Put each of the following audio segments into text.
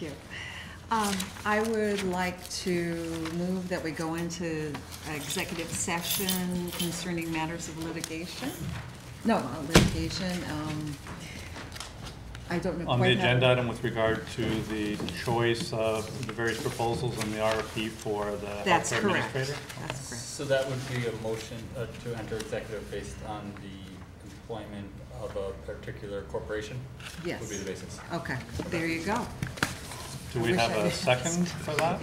you. I would like to move that we go into executive session concerning matters of litigation. No, not litigation. I don't know. On the agenda item with regard to the choice of the various proposals in the RFP for the That's healthcare correct. administrator? That's correct. So that would be a motion to enter executive based on the employment of a particular corporation? Yes. Would be the basis. Okay, there you go. Do we have a second for that?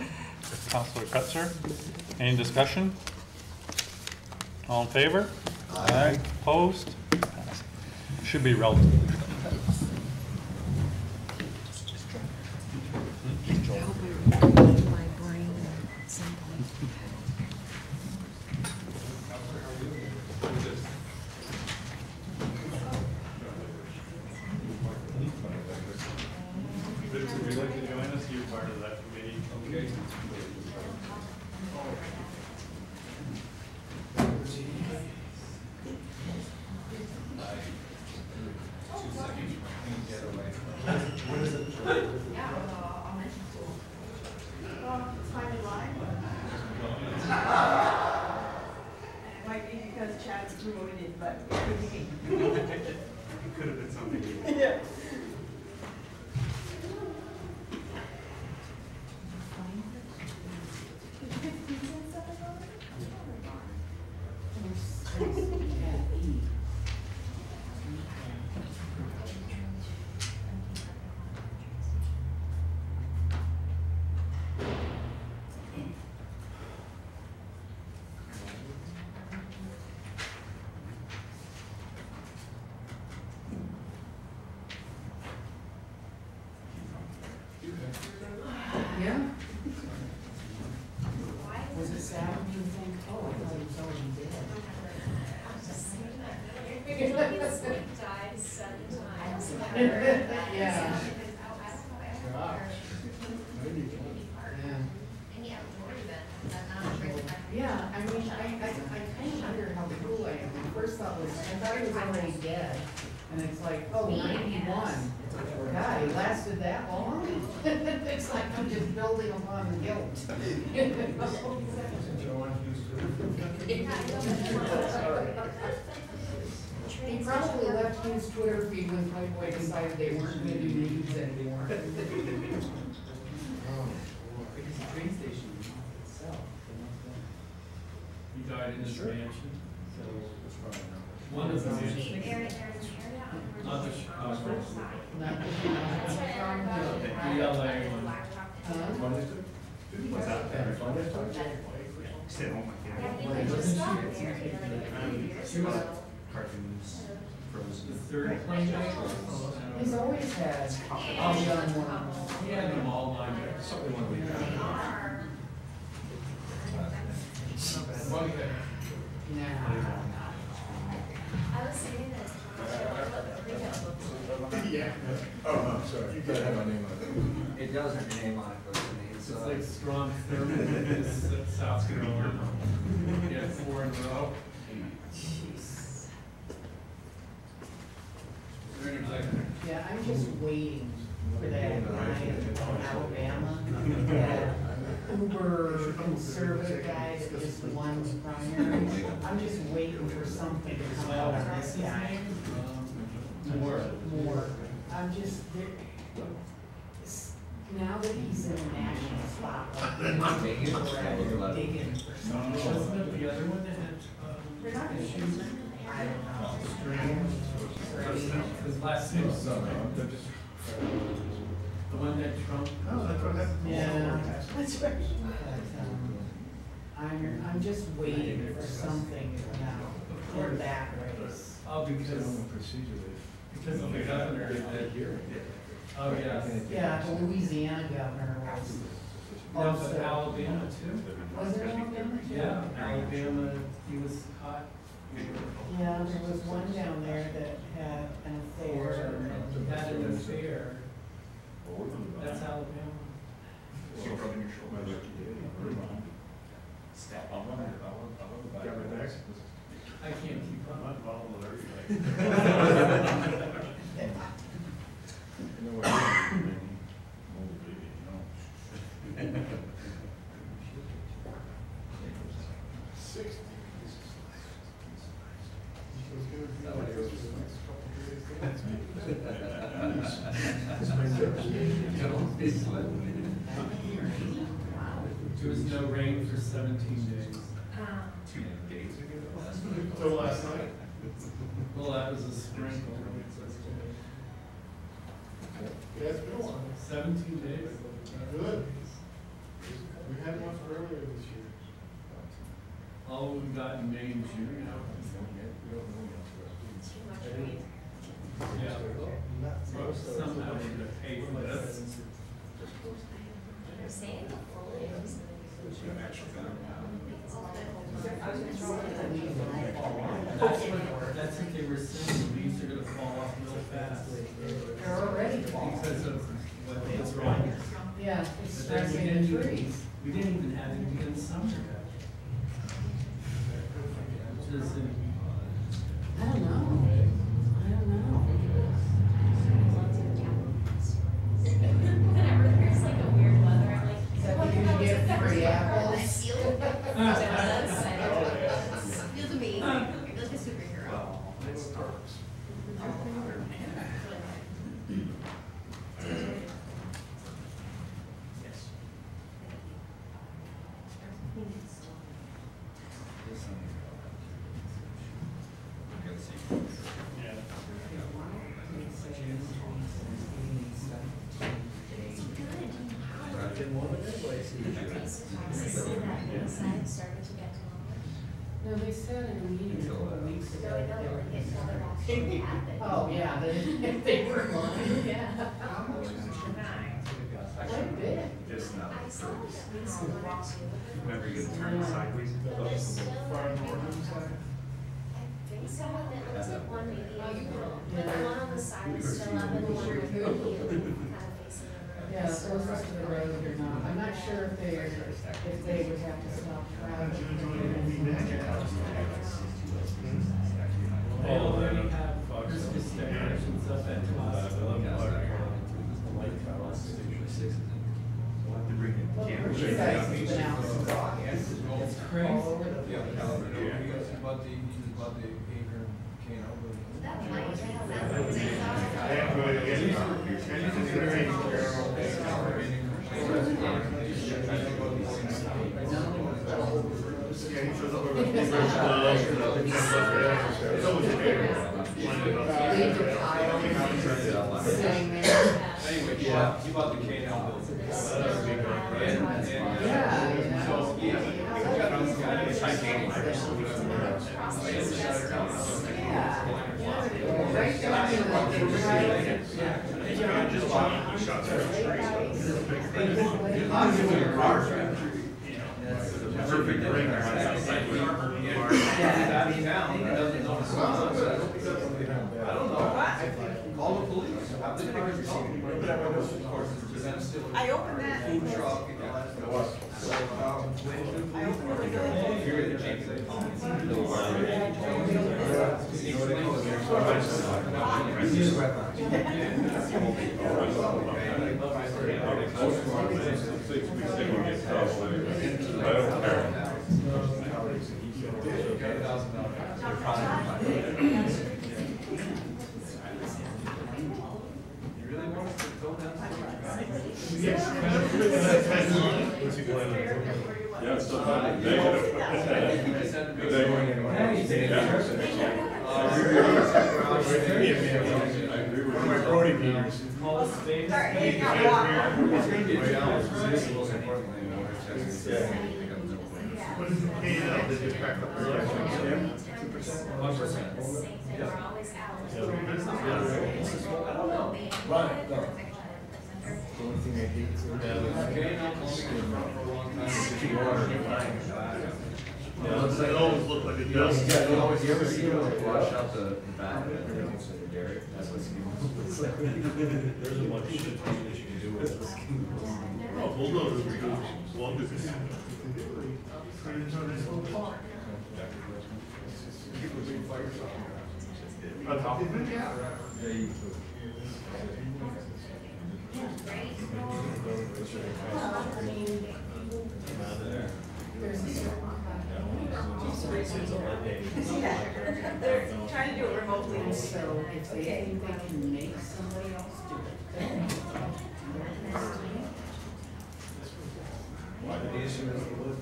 Councilor Kretzer? Any discussion? All in favor? Aye. Opposed? Should be relatively short. I hope I recorded my brain at some point. Would you like to join us? You're part of that committee. Okay. It might be because Chad's promoted, but it could be. It could have been something. Yeah. Yeah. Was it sad when you think, oh, I thought he was already dead? Died 7 times. Yeah. Yeah, I mean, I kind of wonder how cool I am. My first thought was, I thought he was already dead. And it's like, oh, 91. God, he lasted that long? It's like I'm just building upon the guilt. He probably left his Twitter feed when Playboy decided they weren't going to do news anymore. Because the train station itself. He died in his mansion, so That's probably not. one of the mansions. Not the Not Chicago. the The LA one. What's that? Stay home, I She was cartoons, Frozen. The third plane. He's always had all young ones. He had them all lined up. Something one we got. One thing. Yeah. I was saying that. Yeah. Oh, no, sorry. You gotta have my name on it. It does have your name on it, but to me, It's like strong thermal is South Carolina. Yeah, 4 in a row. Jeez. They're in executive. Yeah, I'm just waiting for that guy in Alabama, that uber conservative guy that just won the primary. I'm just waiting for something to come out of this guy. More. I'm just, now that he's in the national spotlight, people are digging for something. Wasn't it the other one that had issues? I don't know. Strange. His last name was the one that Trump. Oh, that's what happened. Yeah, that's right. I'm just waiting for something now in that race. Oh, because of the governor that year. Oh, yes. Yeah, the Louisiana governor was. That was in Alabama too. Was it Alabama? Yeah, Alabama, he was caught. Yeah, there was one down there that had an affair. He had an affair. That's Alabama. I can't keep up. There was no rain for 17 days. 2 days ago. Until last night? Well, that was a sprinkle. Yeah, it's been a while. 17 days. Good. We had one earlier this year. All we've got in May and June. Yeah. Well, somehow we're gonna pay for this. They're saying the full is. That's what they were saying, the leaves are gonna fall off real fast. They're already falling. Because of what's wrong. Yeah, it's But then stressing the trees. we didn't even have it in summer yet. Which is in, I don't know. Whenever there's like a weird weather, I'm like, Is that what the because hell you is get that? free I apples? feel it. It feels amazing. You're like a superhero. Started to get No, they said in a meeting a couple of weeks ago. So I know they that were- like it's not actually happened. Oh, yeah, that they were lying. Yeah. Quite a bit. Just not. I saw that we saw one or two. Remember you get turned sideways? But there's still. Far northern side? I think so, and it looks like one maybe in the middle, but the Yeah. one on the side is still up and the one right here, kind of facing the road. Yeah, closest to the road or not. I'm not sure if they would have to stop traffic. they already have Christmas decorations up at the hospital. Well, you guys have been out. It's crazy. All over the place. That might, that Leave the tile sitting there. Anyway, yeah, you bought the K&L building. Right down in the Perfect ring there. I don't know. Call the police. Have the cars call. I opened that. Food truck. I opened the door. Call a spade a Sorry, spade. you got water. the same thing, we're always out. The only thing I hate is It always looked like it does. Yeah, you always, you ever see them like wash out the back of it, it's in the dairy, that's what's. There's a bunch of shit that you can do with this. Oh, bulldozers are good, as long as it's. On top of it? Yeah. Right? if they think they can make somebody else do it, then Why did the issue is the wood?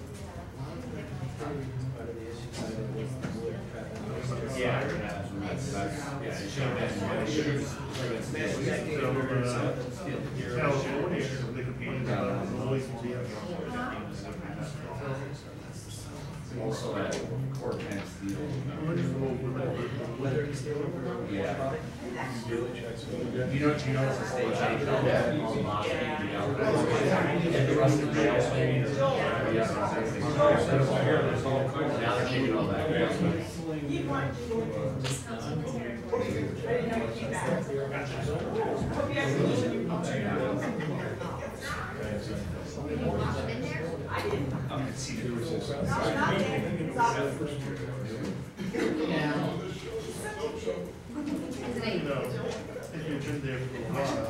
Why did the issue is the wood? Yeah, yeah, it should have been, it should have. California, they competed about the noise and Also at Court and Steel. Yeah. You know, it's a state change. The rest of the now they're taking all that. You want to just come to the I didn't know you came back. Hope you guys can listen. I didn't. Not there. It's obvious. yeah. if you've been there for a while,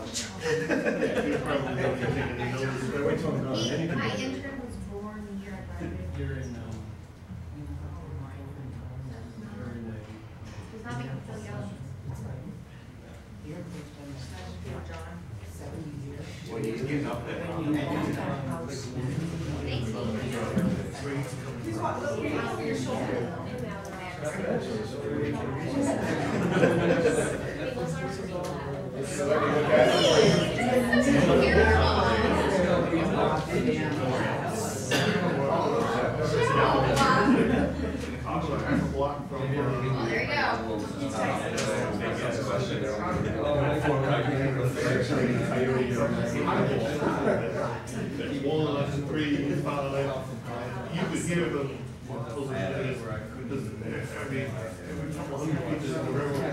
you probably don't take any notice. My intern was born the year I graduated. Does not make me feel young. John. 70 years. Well, he's getting up there. Thanks. He's got a little bit over your shoulder. Half a block from There you go. One, 3, 5. You could hear them. Because, I mean, every couple hundred feet is the railroad.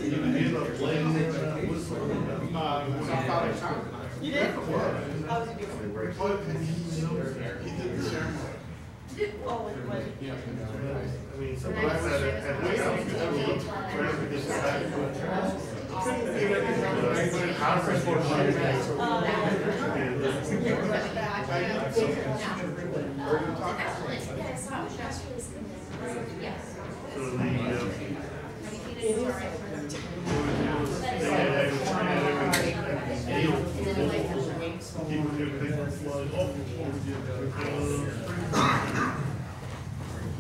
You could hear them playing whistle. You did? How was he doing? He did the ceremony. Oh, it was. I mean, sometimes at least you have a look around because it's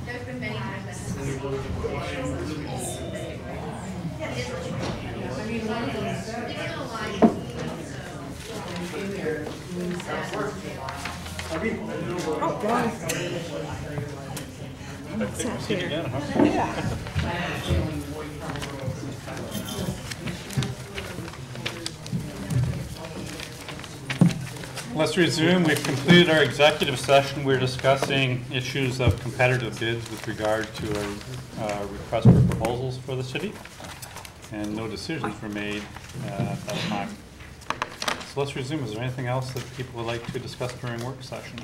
There's been many times that I mean, one of them said, in there, doing that. Oh, God. Take a seat again, huh? Let's resume. We've completed our executive session. We're discussing issues of competitive bids with regard to a request for proposals for the city, and no decisions were made at that time. So let's resume. Is there anything else that people would like to discuss during work session?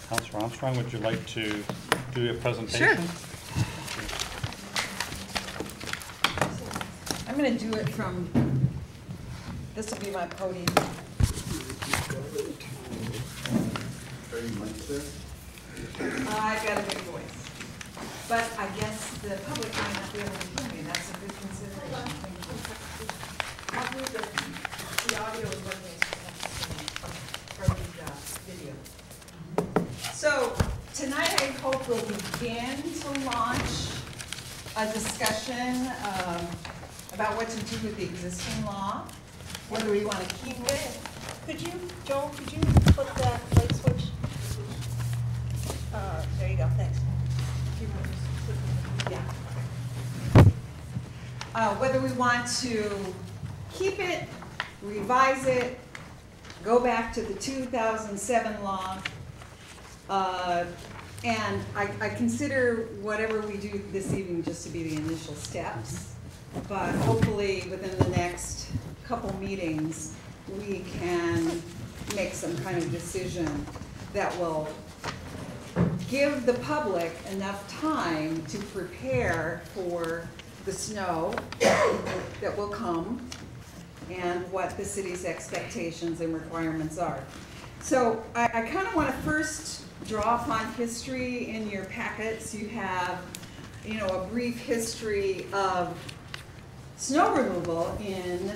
Councillor Armstrong, would you like to do a presentation? Sure. I'm going to do it from, this will be my podium. I've got a big voice, but I guess the public might not be able to hear me. That's a good consideration. I'll do the audio is what for the video. So tonight I hope we'll begin to launch a discussion about what to do with the existing law, whether we want to keep it. Could you, Joel, could you put that light switch? There you go, thanks. Yeah. Whether we want to keep it, revise it, go back to the 2007 law, and I consider whatever we do this evening just to be the initial steps, but hopefully within the next couple meetings, we can make some kind of decision that will give the public enough time to prepare for the snow that will come and what the city's expectations and requirements are. So I kind of want to first draw upon history in your packets. You have, you know, a brief history of snow removal in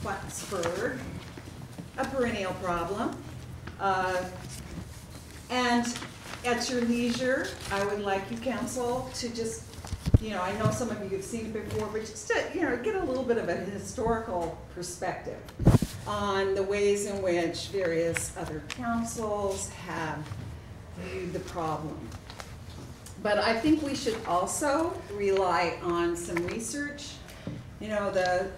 Plattsburgh, a perennial problem. And at your leisure, I would like you, council, to just, you know, I know some of you have seen it before, but just to, you know, get a little bit of a historical perspective on the ways in which various other councils have viewed the problem. But I think we should also rely on some research. You know, the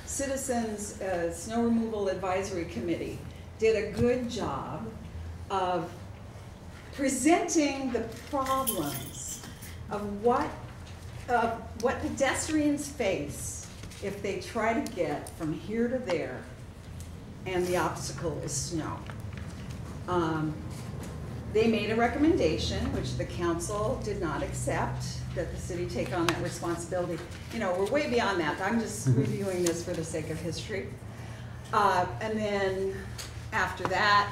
Citizens Snow Removal Advisory Committee did a good job of presenting the problems of what pedestrians face if they try to get from here to there and the obstacle is snow. They made a recommendation, which the council did not accept, that the city take on that responsibility. You know, we're way beyond that. I'm just reviewing this for the sake of history. And then after that,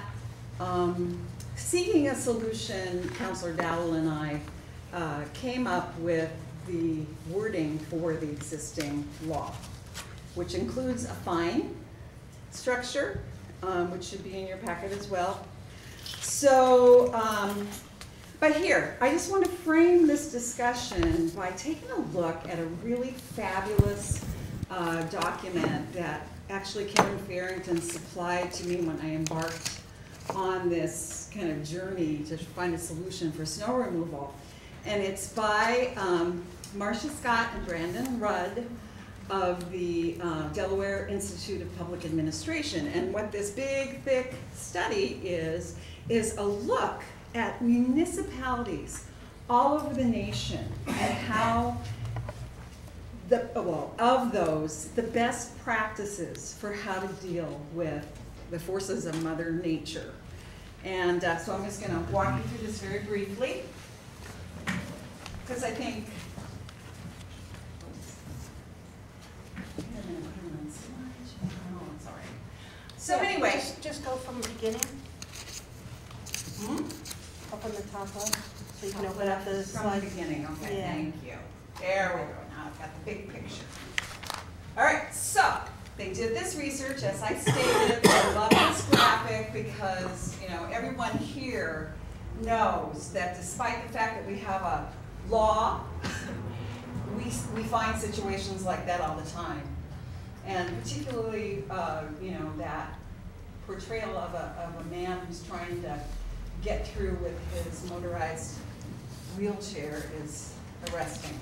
seeking a solution, Councilor Dowell and I came up with the wording for the existing law, which includes a fine structure, which should be in your packet as well. So, but here, I just want to frame this discussion by taking a look at a really fabulous document that actually Karen Farrington supplied to me when I embarked on this kind of journey to find a solution for snow removal. And it's by Marcia Scott and Brandon Rudd of the Delaware Institute of Public Administration. And what this big, thick study is a look at municipalities all over the nation and how of those, the best practices for how to deal with the forces of Mother Nature. And so I'm just gonna walk you through this very briefly, because I think, so anyway. Just go from the beginning, up on the top one, so you can open up the From the slide. beginning, okay, Yeah. thank you. There we go, now I've got the big picture. All right, so they did this research, as I stated. I love this graphic because, you know, everyone here knows that despite the fact that we have a law, we find situations like that all the time. And particularly, you know, that portrayal of a man who's trying to get through with his motorized wheelchair is arresting.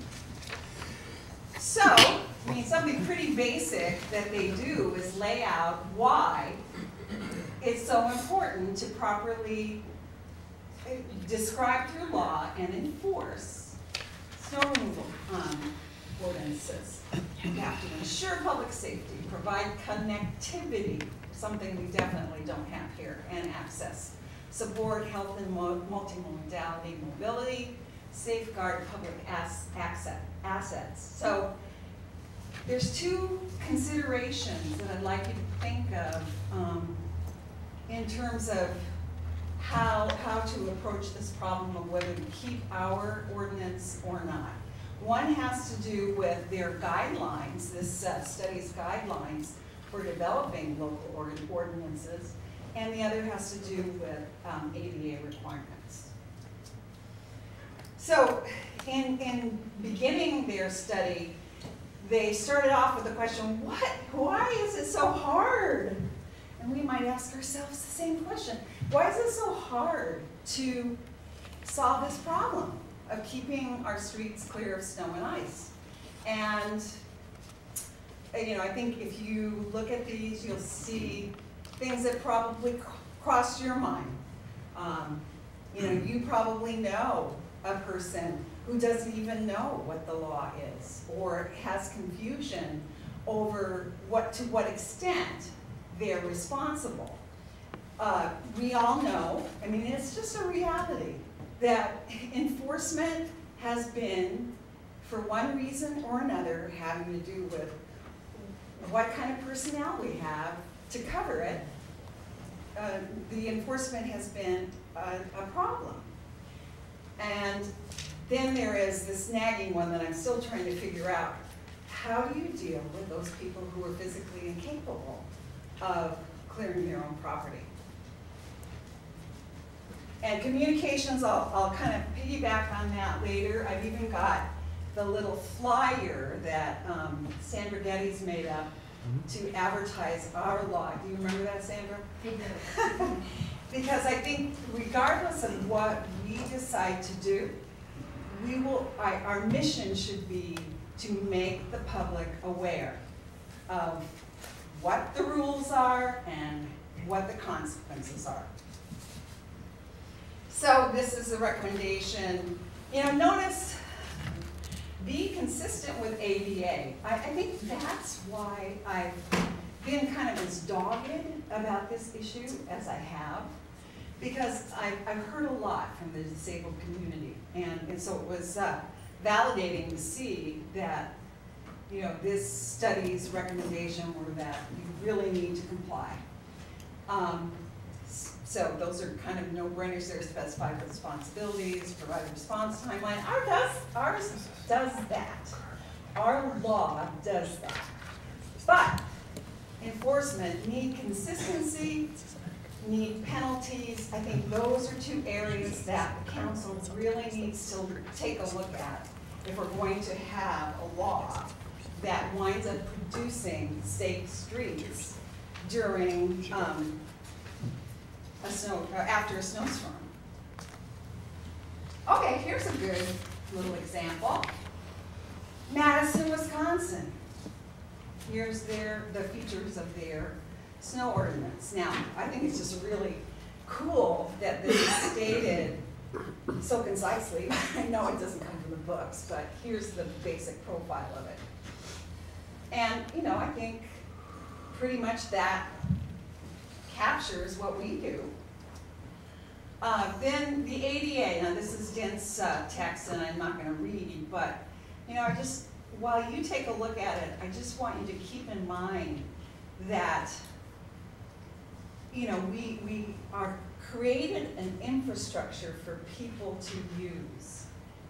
So, I mean, something pretty basic that they do is lay out why it's so important to properly describe through law and enforce snow removal ordinances. You have to ensure public safety, provide connectivity, something we definitely don't have here, and access. Support health and multimodality mobility, safeguard public assets. So there's two considerations that I'd like you to think of in terms of how to approach this problem of whether to keep our ordinance or not. One has to do with their guidelines, this study's guidelines for developing local ordinances, and the other has to do with ADA requirements. So in beginning their study, they started off with the question, why is it so hard? And we might ask ourselves the same question. Why is it so hard to solve this problem of keeping our streets clear of snow and ice? And you know, I think if you look at these, you'll see things that probably crossed your mind. You know, you probably know a person who doesn't even know what the law is, or has confusion over to what extent they're responsible. We all know, I mean, it's just a reality that enforcement has been, for one reason or another, having to do with what kind of personnel we have to cover it, the enforcement has been a problem. And then there is this nagging one that I'm still trying to figure out. How do you deal with those people who are physically incapable of clearing their own property? And communications, I'll kind of piggyback on that later. I've even got the little flyer that Sandra Getty's made up to advertise our law. Do you remember that, Sandra? I do. Because I think regardless of what we decide to do, our mission should be to make the public aware of what the rules are and what the consequences are. So this is a recommendation. Notice, be consistent with ADA. I think that's why I've been kind of as dogged about this issue as I have, because I've heard a lot from the disabled community, and so it was validating to see that this study's recommendation were that you really need to comply. So those are kind of no-brainers there. Specified responsibilities, provide a response timeline. Ours does that. Our law does that. But enforcement need consistency, need penalties. I think those are two areas that the council really needs to take a look at if we're going to have a law that winds up producing safe streets during after a snowstorm. Okay, here's a good little example. Madison, Wisconsin. Here's the features of their snow ordinance. Now, I think it's just really cool that this is stated so concisely. I know it doesn't come from the books, but here's the basic profile of it. And, I think pretty much that captures what we do. Then the ADA, now this is dense text and I'm not going to read, but while you take a look at it, I just want you to keep in mind that we are created an infrastructure for people to use,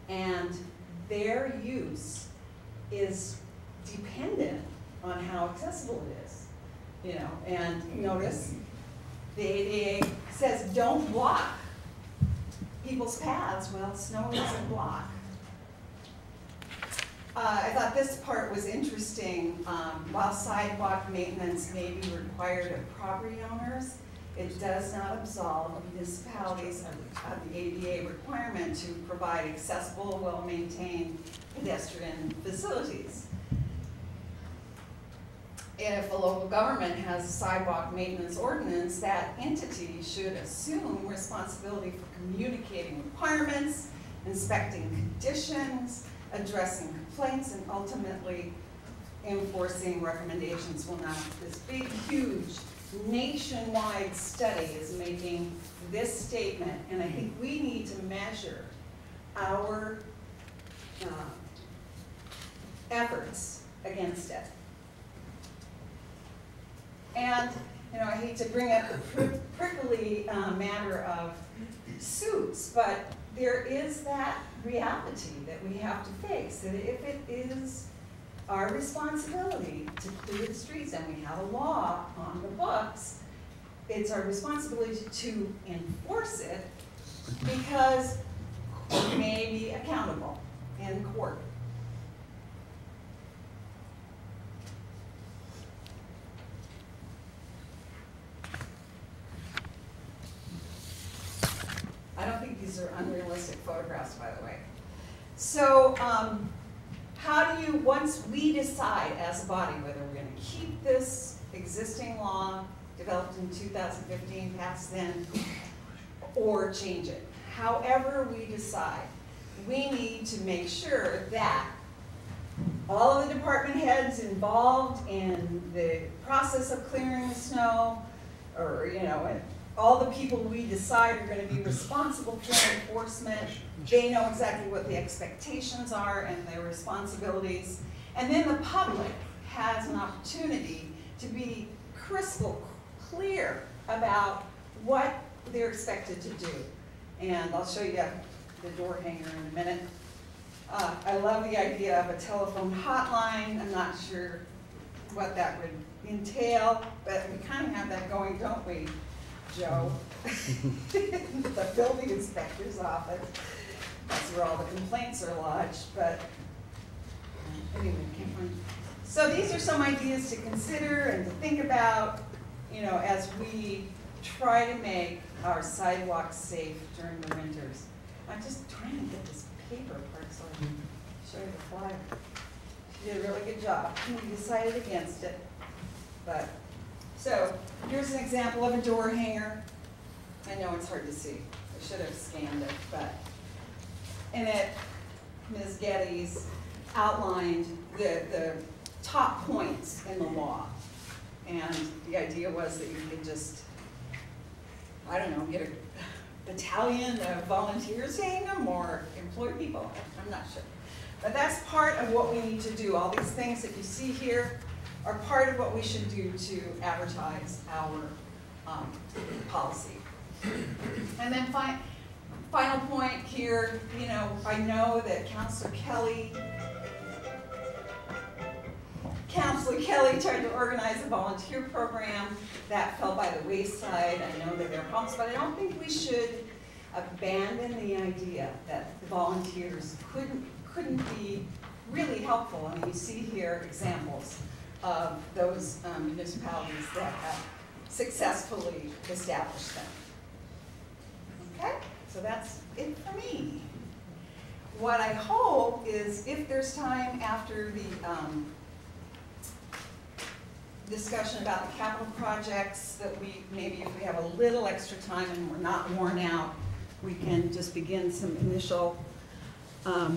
and their use is dependent on how accessible it is. And notice the ADA says don't block people's paths. Well, snow doesn't block. I thought this part was interesting. While sidewalk maintenance may be required of property owners, it does not absolve municipalities of the ADA requirement to provide accessible, well-maintained pedestrian facilities. If a local government has a sidewalk maintenance ordinance, that entity should assume responsibility for communicating requirements, inspecting conditions, addressing complaints, and ultimately enforcing recommendations. Well, now, this big, huge, nationwide study is making this statement, and I think we need to measure our efforts against it. And, I hate to bring up the prickly matter of suits, but there is that reality that we have to face, that if it is our responsibility to clear the streets, and we have a law on the books, it's our responsibility to enforce it, because we may be accountable in court. I don't think these are unrealistic photographs, by the way. So how do you, once we decide as a body whether we're going to keep this existing law developed in 2015, passed then, or change it, however we decide, we need to make sure that all of the department heads involved in the process of clearing the snow, or all the people we decide are going to be responsible for enforcement, they know exactly what the expectations are and their responsibilities. And then the public has an opportunity to be crystal clear about what they're expected to do. And I'll show you the door hanger in a minute. I love the idea of a telephone hotline. I'm not sure what that would entail, but we kind of have that going, don't we, Joe? The building inspector's office. That's where all the complaints are lodged, but anyway, can't find. So these are some ideas to consider and to think about, you know, as we try to make our sidewalks safe during the winters. I'm just trying to get this paper part so I can show you the flyer. She did a really good job. We decided against it, but so here's an example of a door hanger. I know it's hard to see. I should have scanned it, but in it, Ms. Geddes outlined the top points in the law. And the idea was that you could just, I don't know, get a battalion of volunteers hang them or employ people. I'm not sure. But that's part of what we need to do. All these things that you see here are part of what we should do to advertise our policy. And then final point here, you know, I know that Councilor Kelly tried to organize a volunteer program that fell by the wayside. I know that there are problems, but I don't think we should abandon the idea that the volunteers couldn't be really helpful. I mean, you see here examples of those municipalities that have successfully established them. Okay, so that's it for me. What I hope is if there's time after the discussion about the capital projects, that maybe if we have a little extra time and we're not worn out, we can just begin some initial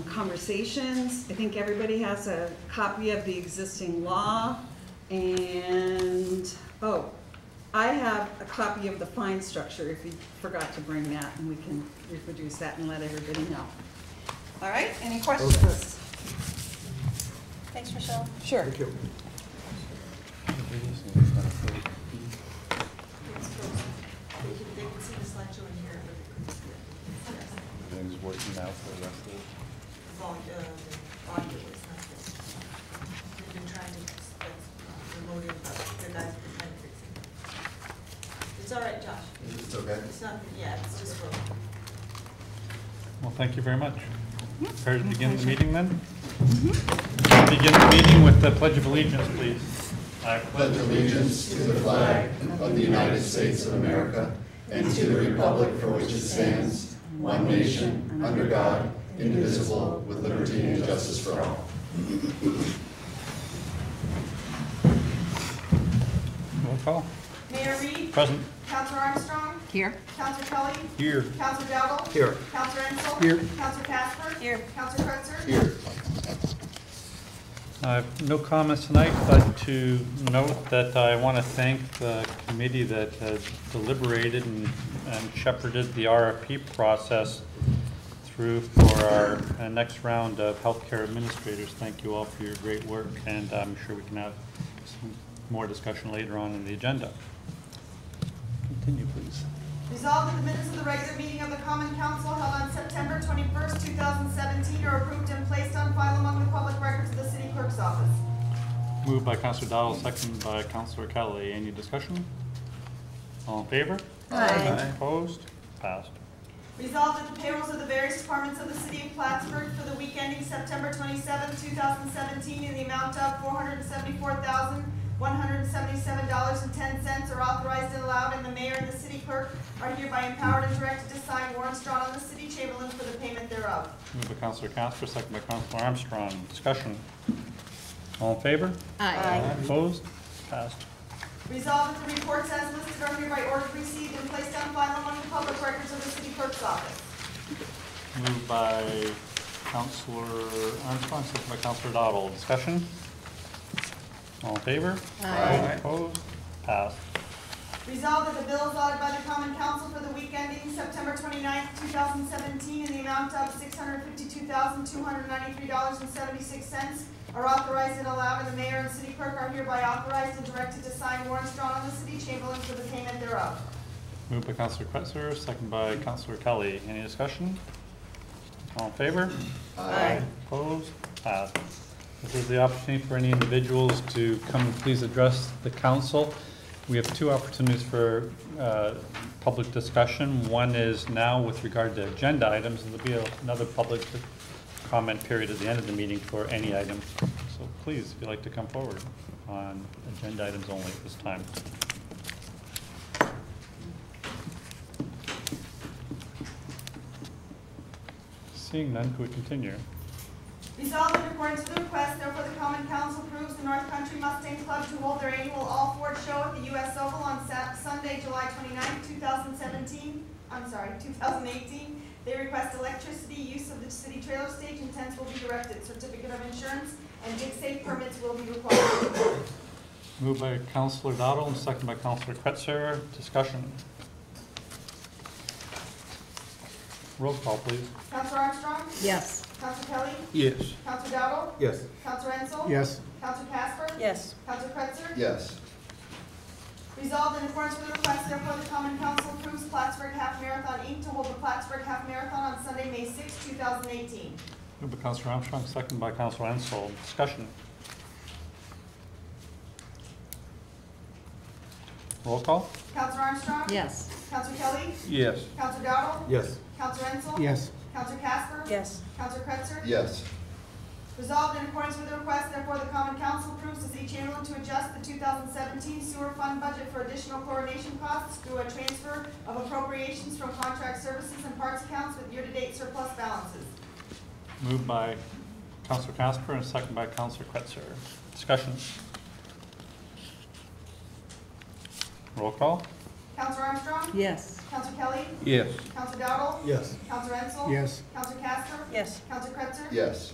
conversations. I think everybody has a copy of the existing law, and I have a copy of the fine structure if you forgot to bring that, and we can reproduce that and let everybody know. All right, any questions? Okay. Thanks, Michelle. Sure. Thank you. They can see the slideshow in here, but they couldn't see it. Everything's working out for the rest of it. The audio is not good. They've been trying to remote in, but the guys have been trying to fix it. It's all right, Josh. Is it okay? It's not, yeah, it's just broken. Well, thank you very much. Prepared to begin the meeting then? Begin the meeting with the Pledge of Allegiance, please. I pledge allegiance to the flag of the United States of America and to the republic for which it stands, one nation, under God, indivisible, with liberty and justice for all. Roll call. Mayor Reed? Present. Councilor Armstrong? Here. Councilor Kelly? Here. Councilor Dowdle? Here. Councilor Ensel? Here. Councilor Casper? Here. Councilor Kreutzer? Here. I have no comments tonight, but to note that I want to thank the committee that has deliberated and shepherded the RFP process through for our next round of healthcare administrators. Thank you all for your great work, and I'm sure we can have some more discussion later on in the agenda. Continue, please. Resolved that the minutes of the regular meeting of the Common Council held on September 21st, 2017 are approved and placed on file among the public records of the City Clerk's office. Moved by Councilor Dowdle, seconded by Councilor Kelly. Any discussion? All in favor? Aye. Opposed? Passed. Resolved that the payrolls of the various departments of the City of Plattsburgh for the week ending September 27th, 2017 in the amount of $474,177.10 are authorized and allowed, and the mayor and the city clerk are hereby empowered and directed to sign warrants drawn on the city chamberlain for the payment thereof. Moved by Councilor Casper, second by Councilor Armstrong. Discussion. All in favor? Aye. Opposed? Passed. Resolved that the reports as listed are hereby ordered, received, and placed on file among the public records of the city clerk's office. Moved by Councilor Armstrong, second by Councilor Dowdle. Discussion. All in favor? Aye. Opposed? Passed. Resolved that the bills audited by the Common Council for the week ending September 29th, 2017 in the amount of $652,293.76 are authorized and allowed, and the mayor and city clerk are hereby authorized and directed to sign warrants drawn on the city chamberlain for the payment thereof. Moved by Councillor Kretzer, second by Councillor Kelly. Any discussion? All in favor? Aye. Opposed? Passed. This is the opportunity for any individuals to come and please address the council. We have two opportunities for public discussion. One is now with regard to agenda items, and there'll be another public comment period at the end of the meeting for any item. So please, if you'd like to come forward on agenda items only at this time. Seeing none, could we continue? Resolved in accordance with the request, therefore the Common Council approves the North Country Mustang Club to hold their annual all-Ford show at the U.S. Oval on Sunday, July 29th, 2018. They request electricity, use of the city trailer stage, and tents will be directed. Certificate of insurance and dig safe permits will be required. Moved by Councillor Dowdle and second by Councillor Kretzer. Discussion. Roll call, please. Councillor Armstrong? Yes. Councillor Kelly? Yes. Councillor Dowdle? Yes. Councillor Ensel? Yes. Councillor Casper? Yes. Councillor Kretzer? Yes. Resolved in accordance with the request, therefore the Common Council approves Plattsburgh Half Marathon Inc. to hold the Plattsburgh Half Marathon on Sunday, May 6, 2018. Moved by Councillor Armstrong, second by Councillor Ensel. Discussion. Roll call. Councillor Armstrong? Yes. Councillor Kelly? Yes. Councillor Dowdle? Yes. Councillor Ensel? Yes. Councillor Casper? Yes. Councillor Kretzer? Yes. Resolved in accordance with the request, therefore the Common Council approves the City Chamberlain to adjust the 2017 sewer fund budget for additional chlorination costs through a transfer of appropriations from contract services and parts accounts with year-to-date surplus balances. Moved by Councillor Casper and second by Councillor Kretzer. Discussion. Roll call. Councillor Armstrong? Yes. Councillor Kelly? Yes. Councillor Dowdle? Yes. Councillor Ensel? Yes. Councillor Casper? Yes. Councillor Kretzer? Yes.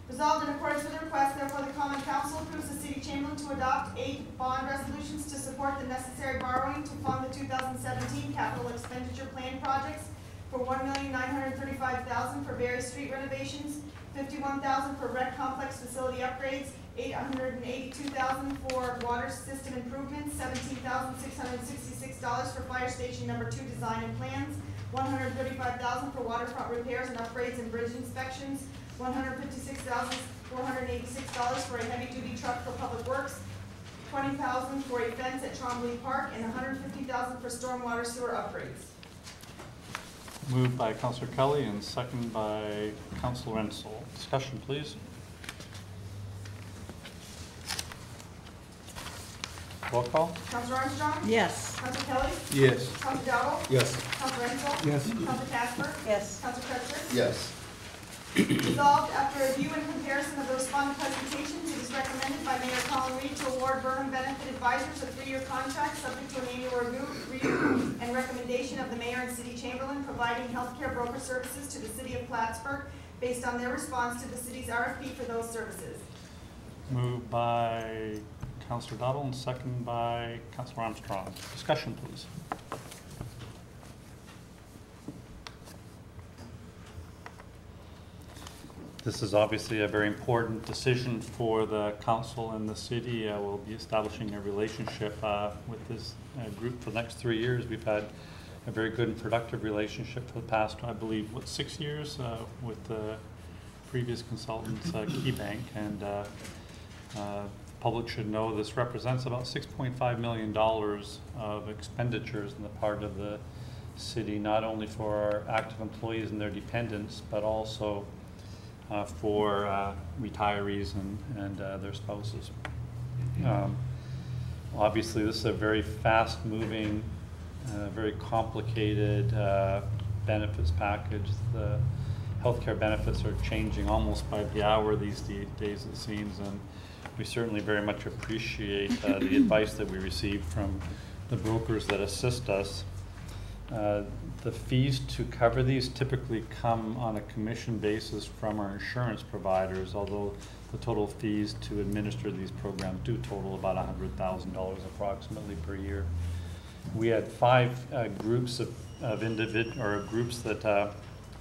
Resolved in accordance with the request, therefore the Common Council approves the City Chamberlain to adopt 8 bond resolutions to support the necessary borrowing to fund the 2017 capital expenditure plan projects for $1,935,000 for various street renovations, $51,000 for rec complex facility upgrades, $882,000 for water system improvements, $17,666 for fire station number 2 design and plans, $135,000 for waterfront repairs and upgrades and bridge inspections, $156,486 for a heavy-duty truck for public works, $20,000 for a fence at Trombley Park, and $150,000 for stormwater sewer upgrades. Moved by Councillor Kelly and second by Councillor Ensel. Discussion, please. Roll call. Councillor Armstrong? Yes. Councillor Kelly? Yes. Councillor Dowdle? Yes. Councillor Ensel? Yes. Councillor Casper? Yes. Councillor Kretzer? Yes. Resolved, after review and comparison of the respondent presentations, it is recommended by Mayor Colin Reed to award Burnham Benefit Advisors a 3-year contract subject to an annual review and recommendation of the Mayor and City Chamberlain providing healthcare broker services to the City of Plattsburgh based on their response to the city's RFP for those services. Moved by Councillor Dowdle and second by Councillor Armstrong. Discussion, please. This is obviously a very important decision for the council and the city. We'll be establishing a relationship with this group for the next 3 years. We've had a very good and productive relationship for the past, I believe, 6 years with the previous consultants, KeyBank, and public should know this represents about $6.5 million of expenditures on the part of the city, not only for our active employees and their dependents, but also for retirees and their spouses. Obviously, this is a very fast-moving, very complicated benefits package. The healthcare benefits are changing almost by the hour these days, it seems, and we certainly very much appreciate the advice that we receive from the brokers that assist us. The fees to cover these typically come on a commission basis from our insurance providers, although the total fees to administer these programs do total about $100,000 approximately per year. We had 5 groups of groups that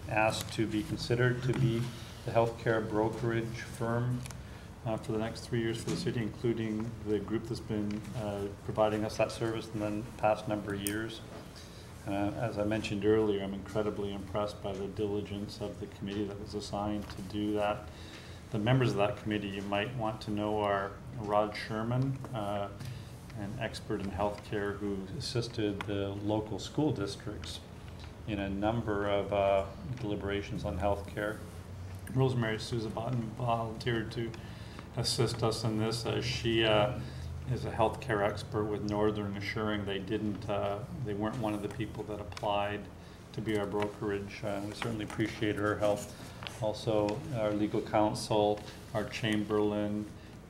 asked to be considered to be the healthcare brokerage firm for the next 3 years for the city, including the group that's been providing us that service in the past number of years. As I mentioned earlier, I'm incredibly impressed by the diligence of the committee that was assigned to do that. The members of that committee you might want to know are Rod Sherman, an expert in healthcare who assisted the local school districts in a number of deliberations on healthcare. Rosemary Souza volunteered to assist us in this as she is a healthcare expert with Northern, assuring they weren't one of the people that applied to be our brokerage. We certainly appreciate her help. Also, our legal counsel, our Chamberlain,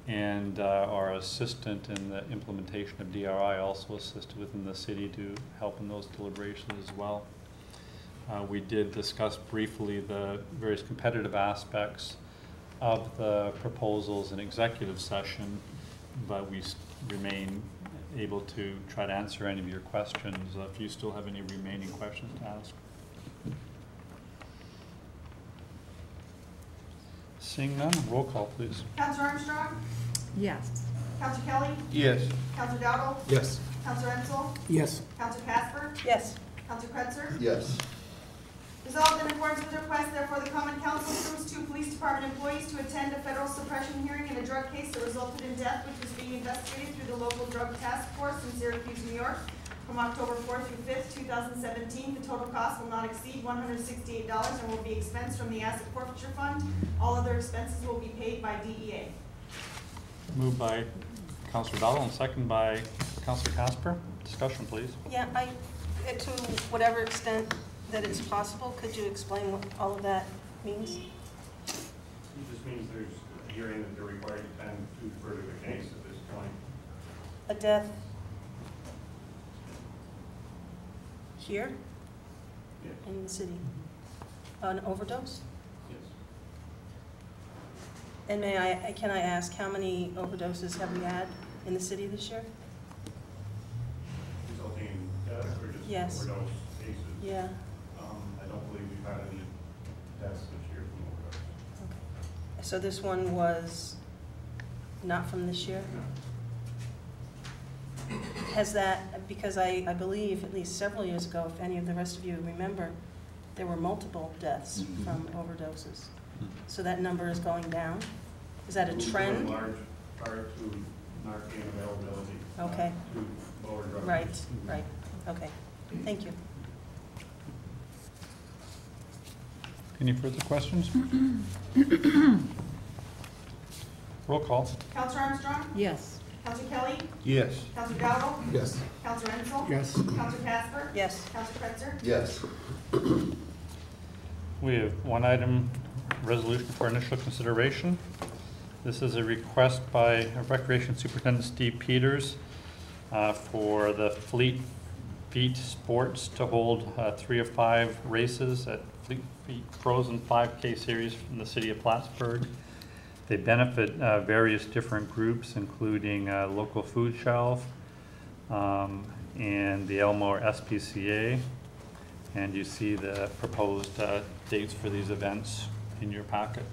and our assistant in the implementation of DRI also assisted within the city to help in those deliberations as well. We did discuss briefly the various competitive aspects of the proposals in executive session, but we remain able to try to answer any of your questions if you still have any remaining questions to ask. Seeing none, roll call please. Counselor Armstrong? Yes. Counselor Kelly? Yes. Counselor Dowdle? Yes. Counselor Ensel? Yes. Counselor Casper? Yes. Counselor Kretzer? Yes. Resolved in accordance with the request, therefore the Common Council approves 2 police department employees to attend a federal suppression hearing in a drug case that resulted in death, which was being investigated through the local drug task force in Syracuse, New York, from October 4th through 5th, 2017. The total cost will not exceed $168 and will be expensed from the asset forfeiture fund. All other expenses will be paid by DEA. Moved by Councilor Dowdle and second by Councilor Casper. Discussion please. Yeah, to whatever extent that it's possible, could you explain what all of that means? It just means there's a hearing that they're required to attend to further the case at this point. A death here Yes. in the city? An overdose? Yes. And can I ask, how many overdoses have we had in the city this year? Resulting in death or just Yes. overdose cases? Yeah. I don't believe we've had any deaths this year from overdose. Okay. So this one was not from this year? No. Has that, because I believe at least several years ago, if any of the rest of you remember, there were multiple deaths from overdoses. So that number is going down? Is that a trend? In large part to Narcan availability. Okay. To lower drug. Right, right. Okay. Thank you. Any further questions? Roll call. Counselor Armstrong? Yes. Counselor Kelly? Yes. Counselor Dowdle? Yes. Counselor Ensel? Yes. Counselor Casper? Yes. Counselor Kretzer? Yes. We have one item, resolution for initial consideration. This is a request by Recreation Superintendent Steve Peters for the Fleet Feet Sports to hold 3 of 5 races at Fleet Feet Frozen 5K series in the city of Plattsburgh. They benefit various different groups, including local food shelf and the Elmore SPCA. And you see the proposed dates for these events in your packet.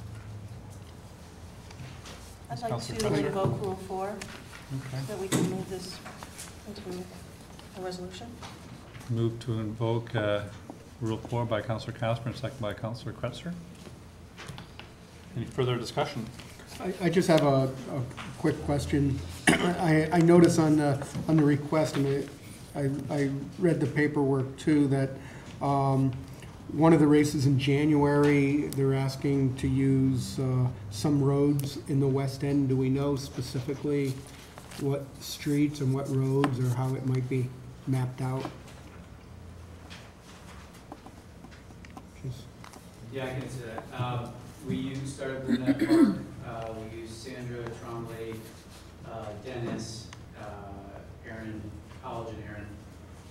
I'd like Councilor to Kretzer. invoke Rule 4, Okay. that we can move this into a resolution. Move to invoke Rule 4 by Councilor Casper and second by Councilor Kretzer. Any further discussion? I just have a quick question. I notice on the request, and I read the paperwork too, that one of the races in January, they're asking to use some roads in the West End. Do we know specifically what streets and what roads or how it might be mapped out? Yeah, I can answer that. We started with that park. We used Sandra, Trombley, Dennis, Aaron College and Aaron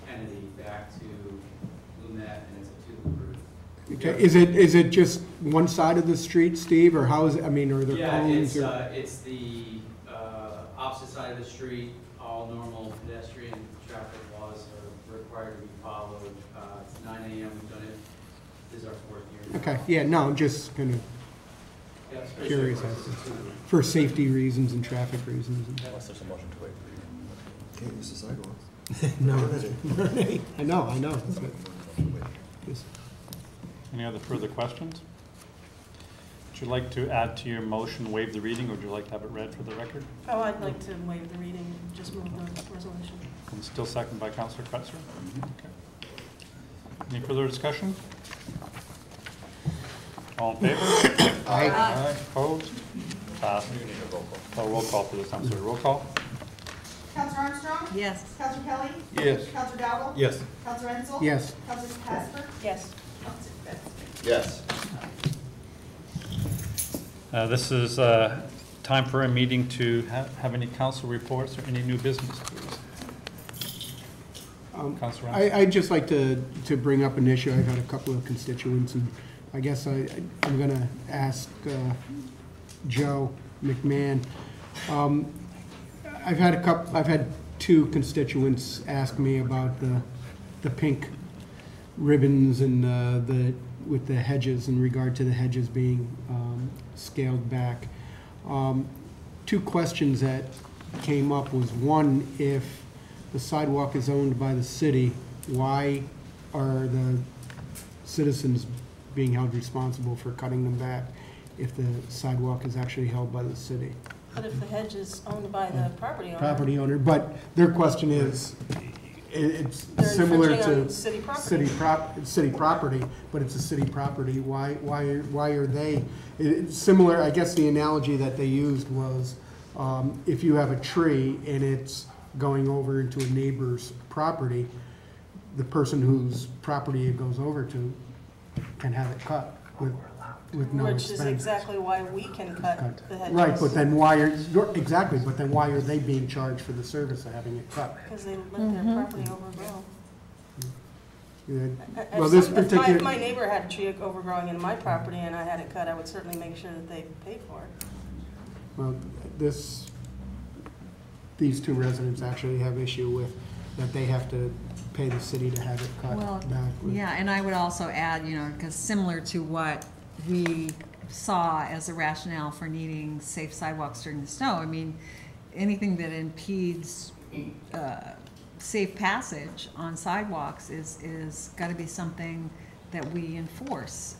Kennedy back to Lumet and to the group. Okay. Is it just one side of the street, Steve, or how is it? I mean, are there cones? Yeah, it's the opposite side of the street. All normal pedestrian traffic laws are required to be followed. It's 9 a.m. We've done it. This is our 4th year. Okay. Yeah. No, I'm just kind of curious for safety reasons and traffic reasons. Unless there's a motion to waive. Okay, Mr. Sidewalks. No, I know. Any other further questions? Would you like to add to your motion, waive the reading, or would you like to have it read for the record? Oh, I'd like to waive the reading and just move the resolution. And still seconded by Councillor Kretzer? Okay. Any further discussion? All in favor? Aye. Opposed? Passed. Oh, roll call for this, I'm sorry, roll call? Counselor Armstrong? Yes. Counselor Kelly? Yes. Counselor Dowdle? Yes. Counselor Enzel? Yes. Counselor Casper? Yes. Counselor Fitz? Yes. This is time for a meeting to have any council reports or any new business, please. Councillor Ramsey. I'd just like to bring up an issue. I've had a couple of constituents, and I guess I'm going to ask Joe McMahon. I've had two constituents ask me about the pink ribbons and with the hedges, in regard to the hedges being scaled back. Two questions that came up was, one, if the sidewalk is owned by the city, why are the citizens being held responsible for cutting them back if the sidewalk is actually held by the city? But if the hedge is owned by the property owner? But their question is, it's They're similar infringing to on city property. city property, but it's a city property. Why are they, it's similar, I guess the analogy that they used was, if you have a tree and it's going over into a neighbor's property, the person whose property it goes over to can have it cut with no expense. Which is exactly why we can cut the hedges. Right, but then why are they being charged for the service of having it cut? Because they let their property overgrow. Yeah. Well, this particular. If my neighbor had a tree overgrowing in my property and I had it cut, I would certainly make sure that they paid for it. Well, these two residents actually have issue with that they have to pay the city to have it cut back. Yeah, and I would also add, because similar to what we saw as a rationale for needing safe sidewalks during the snow, I mean, anything that impedes safe passage on sidewalks is got to be something that we enforce,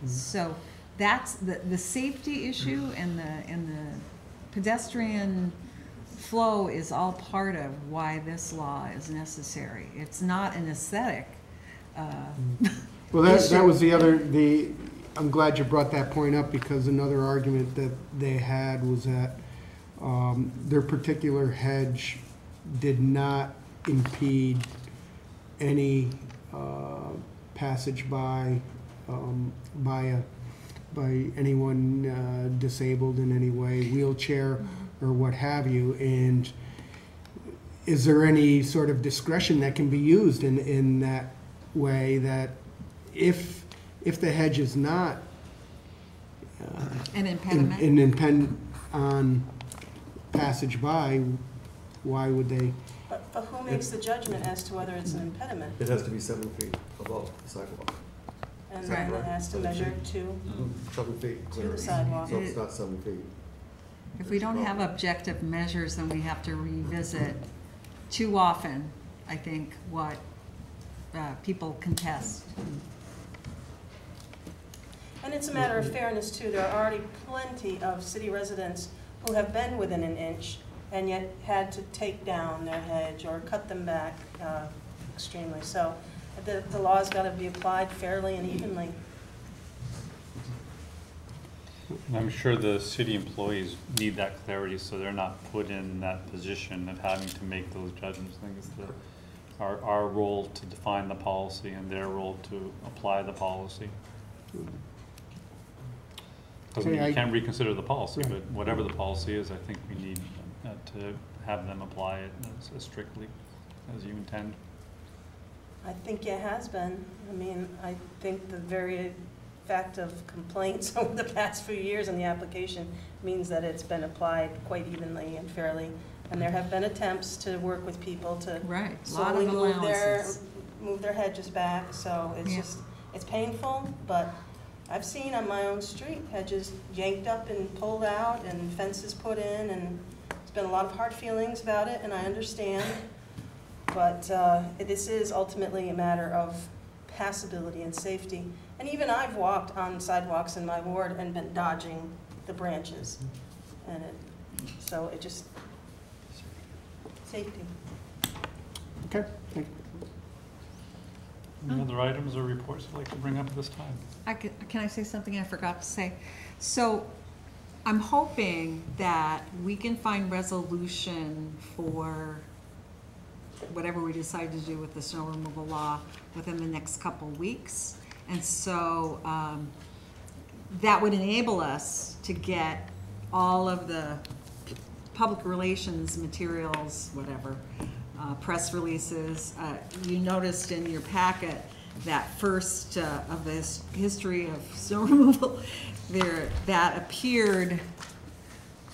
So that's the safety issue, and the pedestrian flow is all part of why this law is necessary. It's not an aesthetic. Well, that was I'm glad you brought that point up, because another argument that they had was that their particular hedge did not impede any passage by anyone disabled in any way, wheelchair or what have you. And is there any sort of discretion that can be used in that way, that if the hedge is not an impediment, an impediment on passage by, why would they? But who makes the judgment as to whether it's an impediment? It has to be 7 feet above the sidewalk. And then it has to measure 7 feet. to the sidewalk. So it's not 7 feet. if we don't have objective measures, then we have to revisit too often, I think, what people contest. And it's a matter of fairness, too. There are already plenty of city residents who have been within an inch and yet had to take down their hedge or cut them back extremely. So the law's got to be applied fairly and evenly. And I'm sure the city employees need that clarity, so they're not put in that position of having to make those judgments. I think it's our role to define the policy and their role to apply the policy. Doesn't mean you can't reconsider the policy, but whatever the policy is, I think we need to have them apply it as strictly as you intend. I think it has been. I mean, I think the very fact of complaints over the past few years in the application means that it's been applied quite evenly and fairly. And there have been attempts to work with people to slowly move their hedges back. So it's just, it's painful, but I've seen on my own street hedges yanked up and pulled out and fences put in, and There's been a lot of hard feelings about it, and I understand, but this is ultimately a matter of passability and safety. And even I've walked on sidewalks in my ward and been dodging the branches. And so it just, safety. Okay, thank you. Any other items or reports you'd like to bring up at this time? Can I say something I forgot to say? So I'm hoping that we can find resolution for whatever we decide to do with the snow removal law within the next couple weeks. And so that would enable us to get all of the public relations materials, whatever, press releases. You noticed in your packet that first of this history of snow removal there that appeared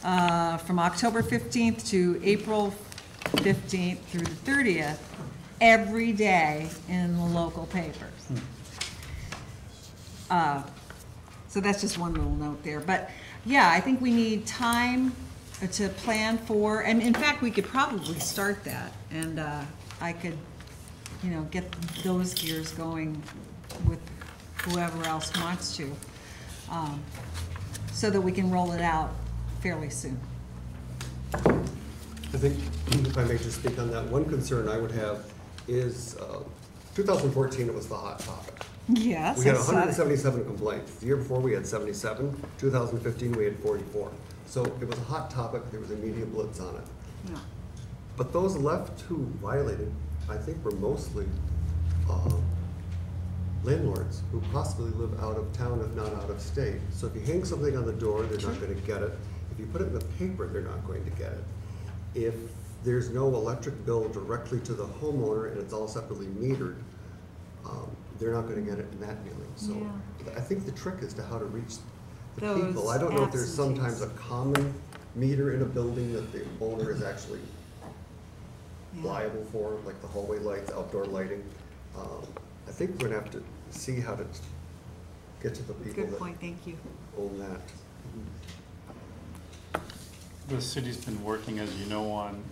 from October 15th to April 15th through the 30th every day in the local papers. So that's just one little note there. But yeah, I think we need time to plan for, and in fact, we could probably start that, and I could, you know, get those gears going with whoever else wants to, so that we can roll it out fairly soon. I think, if I may just speak on that, one concern I would have is 2014, it was the hot topic. Yes. We had 177 complaints. The year before, we had 77. 2015, we had 44. So it was a hot topic. There was a media blitz on it. Yeah. But those left who violated, I think, were mostly landlords who possibly live out of town, if not out of state. So if you hang something on the door, they're not going to get it. If you put it in the paper, they're not going to get it. If there's no electric bill directly to the homeowner and it's all separately metered, they're not going to get it in that mailing. So yeah. I think the trick is to how to reach the people. I don't know if there's sometimes a common meter in a building that the owner is actually liable for, like the hallway lights, outdoor lighting. I think we're going to have to see how to get to the people Good point. Thank you. Own that. The city's been working, as you know, on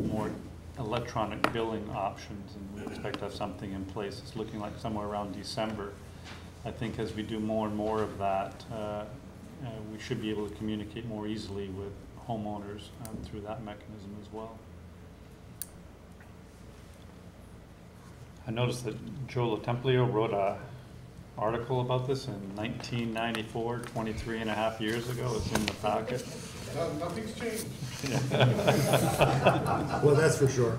more electronic billing options, and we expect to have something in place. It's looking like somewhere around December. I think as we do more and more of that, we should be able to communicate more easily with homeowners through that mechanism as well. I noticed that Joe Templio wrote an article about this in 1994, 23 and a half years ago. It's in the packet. Nothing's changed. Well, that's for sure.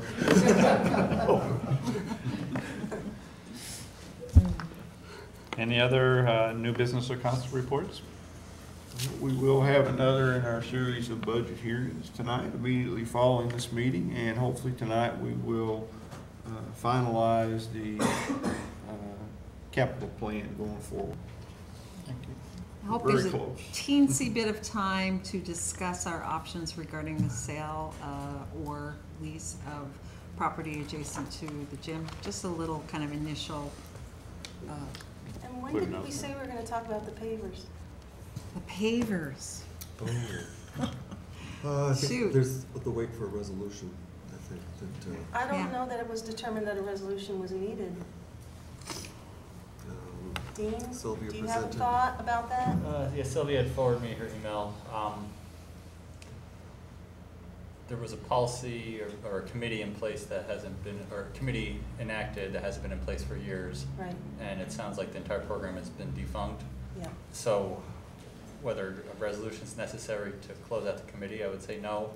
Any other new business or council reports? We will have another in our series of budget hearings tonight, immediately following this meeting, and hopefully tonight we will finalize the capital plan going forward. Thank you. I hope Very there's close. a teensy bit of time to discuss our options regarding the sale or lease of property adjacent to the gym. Just a little kind of initial. And when did we say we were going to talk about the pavers? The pavers. Oh. I think Shoot. there's the wait for a resolution, I think. That, I don't know that it was determined that a resolution was needed. Dean, Sylvia do you have a presented. thought about that? Yeah, Sylvia had forwarded me her email. There was a policy or a committee in place that hasn't been, or a committee enacted that hasn't been in place for years. Right. And it sounds like the entire program has been defunct. Yeah. So whether a resolution is necessary to close out the committee, I would say no.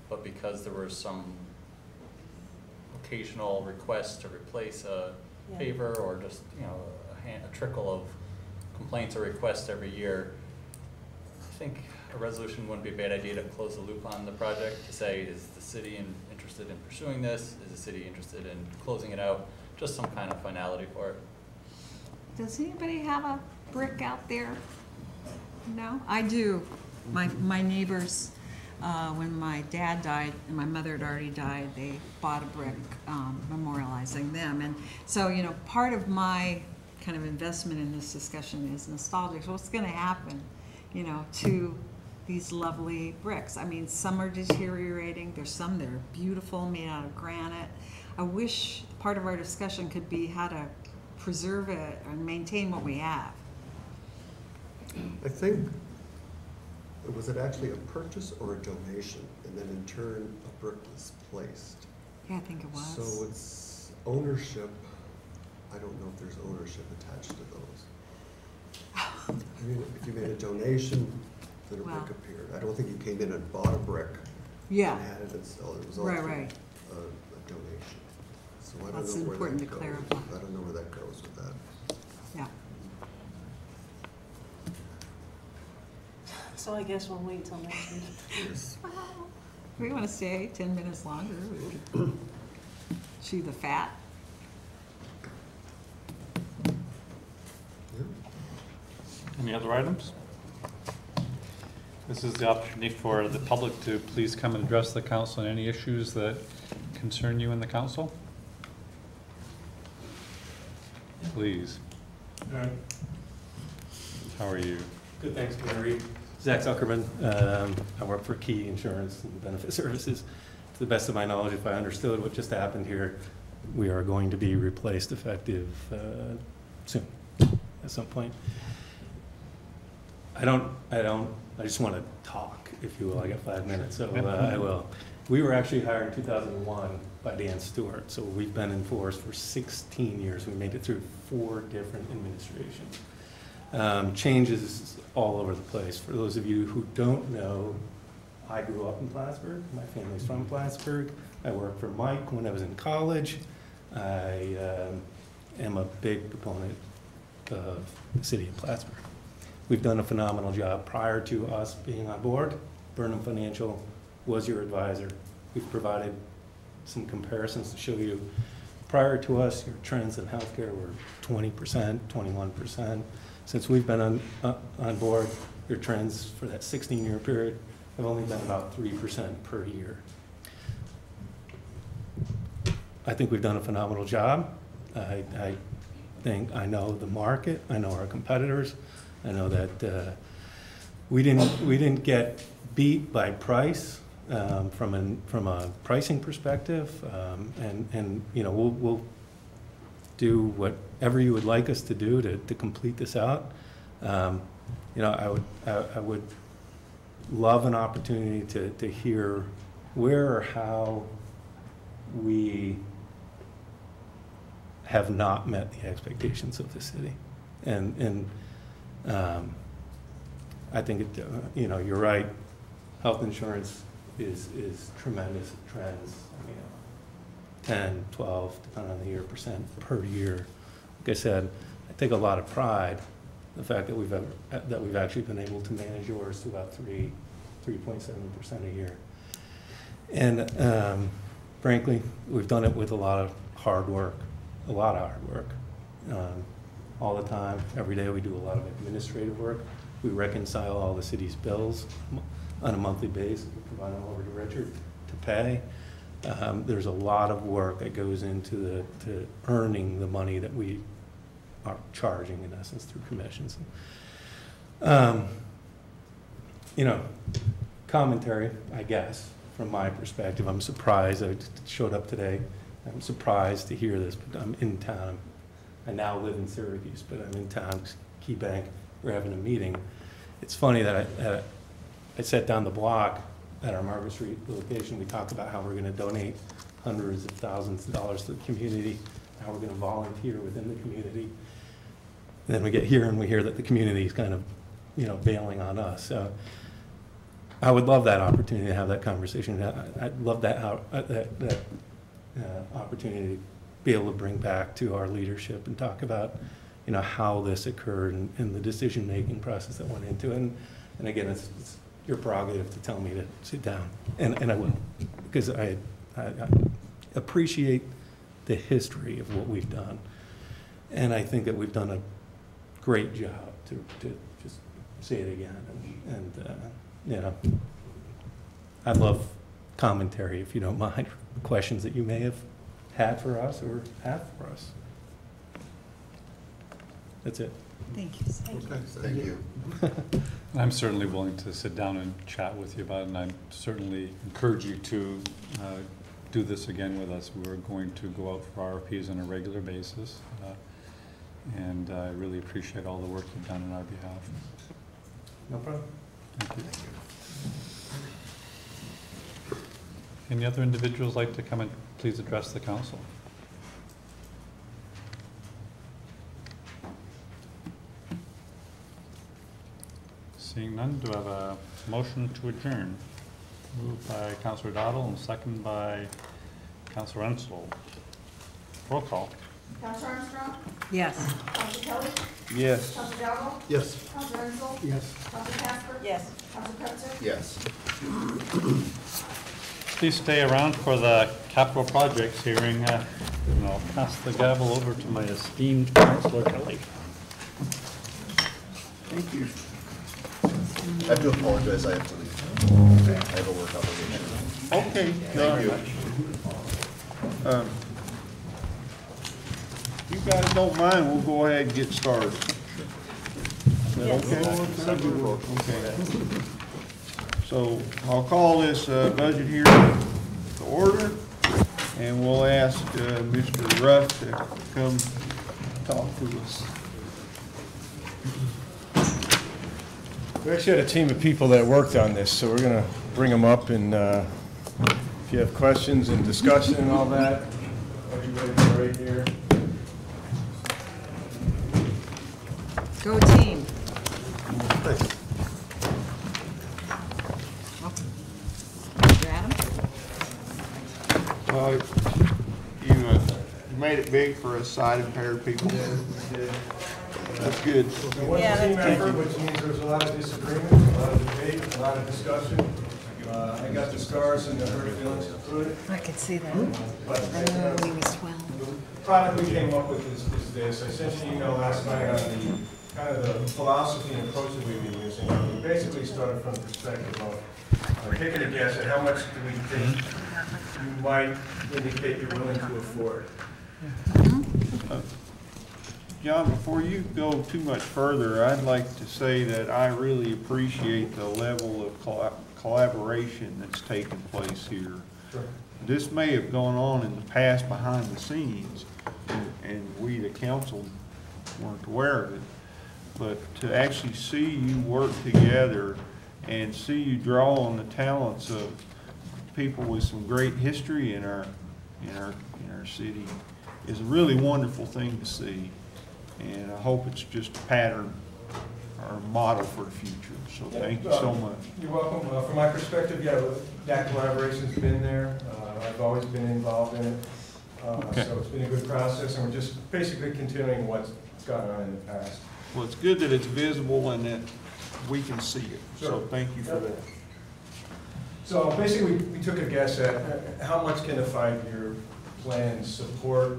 But because there were some occasional requests to replace a paver or just, you know, a trickle of complaints or requests every year, I think a resolution wouldn't be a bad idea to close the loop on the project, to say, is the city interested in pursuing this? Is the city interested in closing it out? Just some kind of finality for it. Does anybody have a brick out there? No? I do. My neighbors, when my dad died and my mother had already died, they bought a brick memorializing them. And so, you know, part of my kind of investment in this discussion is nostalgic. So what's going to happen, you know, to these lovely bricks. I mean, some are deteriorating, there's some that are beautiful, made out of granite. I wish part of our discussion could be how to preserve it and maintain what we have. I think, was it actually a purchase or a donation? And then in turn, a brick was placed. Yeah, I think it was. So it's ownership. I don't know if there's ownership attached to those. I mean, if you made a donation, then a Wow. brick appeared. I don't think you came in and bought a brick. Yeah. And had it installed. It was Right, also right. a donation. So I don't That's know where important that to goes. clarify. I don't know where that goes with that. Yeah. So I guess we'll wait till next week. We want to stay 10 minutes longer, we could chew the fat. Any other items? This is the opportunity for the public to please come and address the council on any issues that concern you in the council. Please. How are you? Good, thanks, Gary. Zach Zuckerman. I work for Key Insurance and Benefit Services. To the best of my knowledge, if I understood what just happened here, we are going to be replaced effective soon, at some point. I just want to talk, if you will. I got 5 minutes, so I will. We were actually hired in 2001 by Dan Stewart, so we've been in force for 16 years. We made it through 4 different administrations. Changes all over the place. For those of you who don't know, I grew up in Plattsburgh. My family's from Plattsburgh. I worked for Mike when I was in college. I am a big proponent of the city of Plattsburgh. We've done a phenomenal job. Prior to us being on board, Burnham Financial was your advisor. We've provided some comparisons to show you, prior to us, your trends in healthcare were 20%, 21%. Since we've been on board, your trends for that 16-year period have only been about 3% per year. I think we've done a phenomenal job. I think I know the market. I know our competitors. I know that we didn't get beat by price from a pricing perspective, and you know we'll do whatever you would like us to do to complete this out. You know, I would love an opportunity to hear where or how we have not met the expectations of the city, and I think it, you know, you're right. Health insurance is tremendous trends. You know, 10, 12, depending on the year, % per year. Like I said, I take a lot of pride in the fact that we've actually been able to manage yours to about 3.7% a year. And frankly, we've done it with a lot of hard work, all the time. Every day we do a lot of administrative work. We reconcile all the city's bills on a monthly basis. We provide them over to Richard to pay. There's a lot of work that goes into to earning the money that we are charging, in essence, through commissions. You know, commentary, I guess, from my perspective. I'm surprised. I showed up today. I'm surprised to hear this, but I'm in town. I now live in Syracuse, but I'm in town, Key Bank. We're having a meeting. It's funny that I sat down the block at our Margaret Street location. We talked about how we're going to donate hundreds of thousands of dollars to the community, how we're going to volunteer within the community. And then we get here and we hear that the community is kind of, you know, bailing on us. So I would love that opportunity to have that conversation. I'd love that opportunity to be able to bring back to our leadership and talk about, you know, how this occurred and the decision-making process that went into it. And again, it's your prerogative to tell me to sit down, and I will, because I appreciate the history of what we've done, and I think that we've done a great job to just say it again. And you know, I'd love commentary, if you don't mind, questions that you may have had for us or have for us. That's it. Thank you. Okay, thank you. I'm certainly willing to sit down and chat with you about it, and I certainly encourage you to do this again with us. We're going to go out for RFPs on a regular basis, and I really appreciate all the work you've done on our behalf. No problem. Thank you. Any other individuals like to come and please address the council? Seeing none, do I have a motion to adjourn? Moved by Councillor Dowdle and second by Councillor Ensel. Roll call. Counselor Armstrong? Yes. Counselor Kelly? Yes. Counselor Dowdle? Yes. Counselor Ensel? Yes. Counselor Casper? Yes. Counselor Cretzer? Yes. Please stay around for the capital projects hearing, and I'll pass the gavel over to my esteemed Councillor Kelly. Thank you. I have to apologize, I have to leave. I have a work obligation. Okay. Thank you. You guys don't mind, we'll go ahead and get started. Is that okay? Okay. So I'll call this budget hearing to order, and we'll ask Mr. Ruff to come talk to us. We actually had a team of people that worked on this, so we're going to bring them up, and if you have questions and discussion and all that, everybody's right here. Go team. Thanks. You made it big for us sight impaired people. That's good. It was a team effort, which means there was a lot of disagreement, a lot of debate, a lot of discussion. I got the scars and the hurt feelings to prove it. I could see that. But I know he was 12. the product we came up with is this. I sent you an email last night on the kind of the philosophy and approach that we've been using. We basically started from the perspective of taking a guess at how much do we think you might indicate you're willing to afford. John, before you go too much further, I'd like to say that I really appreciate the level of collaboration that's taken place here. Sure. This may have gone on in the past behind the scenes, and we, the council, weren't aware of it. But to actually see you work together and see you draw on the talents of people with some great history in our city is a really wonderful thing to see. And I hope it's just a pattern or a model for the future. So thank you so much. You're welcome. From my perspective, yeah, that collaboration's been there. I've always been involved in it. Okay. So it's been a good process, and we're just basically continuing what's gone on in the past. Well, it's good that it's visible and that we can see it. Sure. So thank you for that. So basically, we took a guess at how much can a 5-year plan support.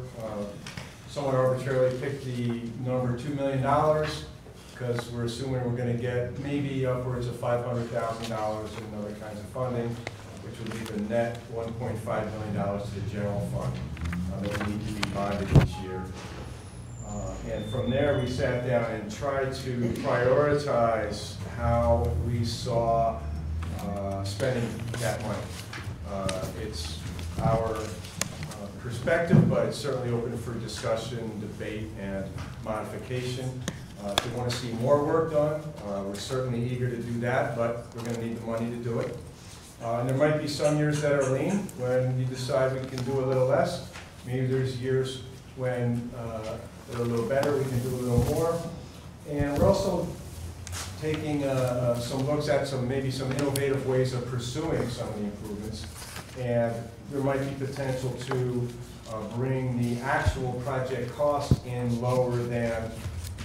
Someone arbitrarily picked the number $2 million because we're assuming we're going to get maybe upwards of $500,000 in other kinds of funding, which would leave a net $1.5 million to the general fund that we need to be bonded each year. And from there, we sat down and tried to prioritize how we saw spending that money. It's our perspective, but it's certainly open for discussion, debate, and modification. If we want to see more work done, we're certainly eager to do that, but we're going to need the money to do it. And there might be some years that are lean, when you decide we can do a little less. Maybe there's years when they're a little better, we can do a little more. And we're also taking some looks at maybe some innovative ways of pursuing some of the improvements. And there might be potential to bring the actual project cost in lower than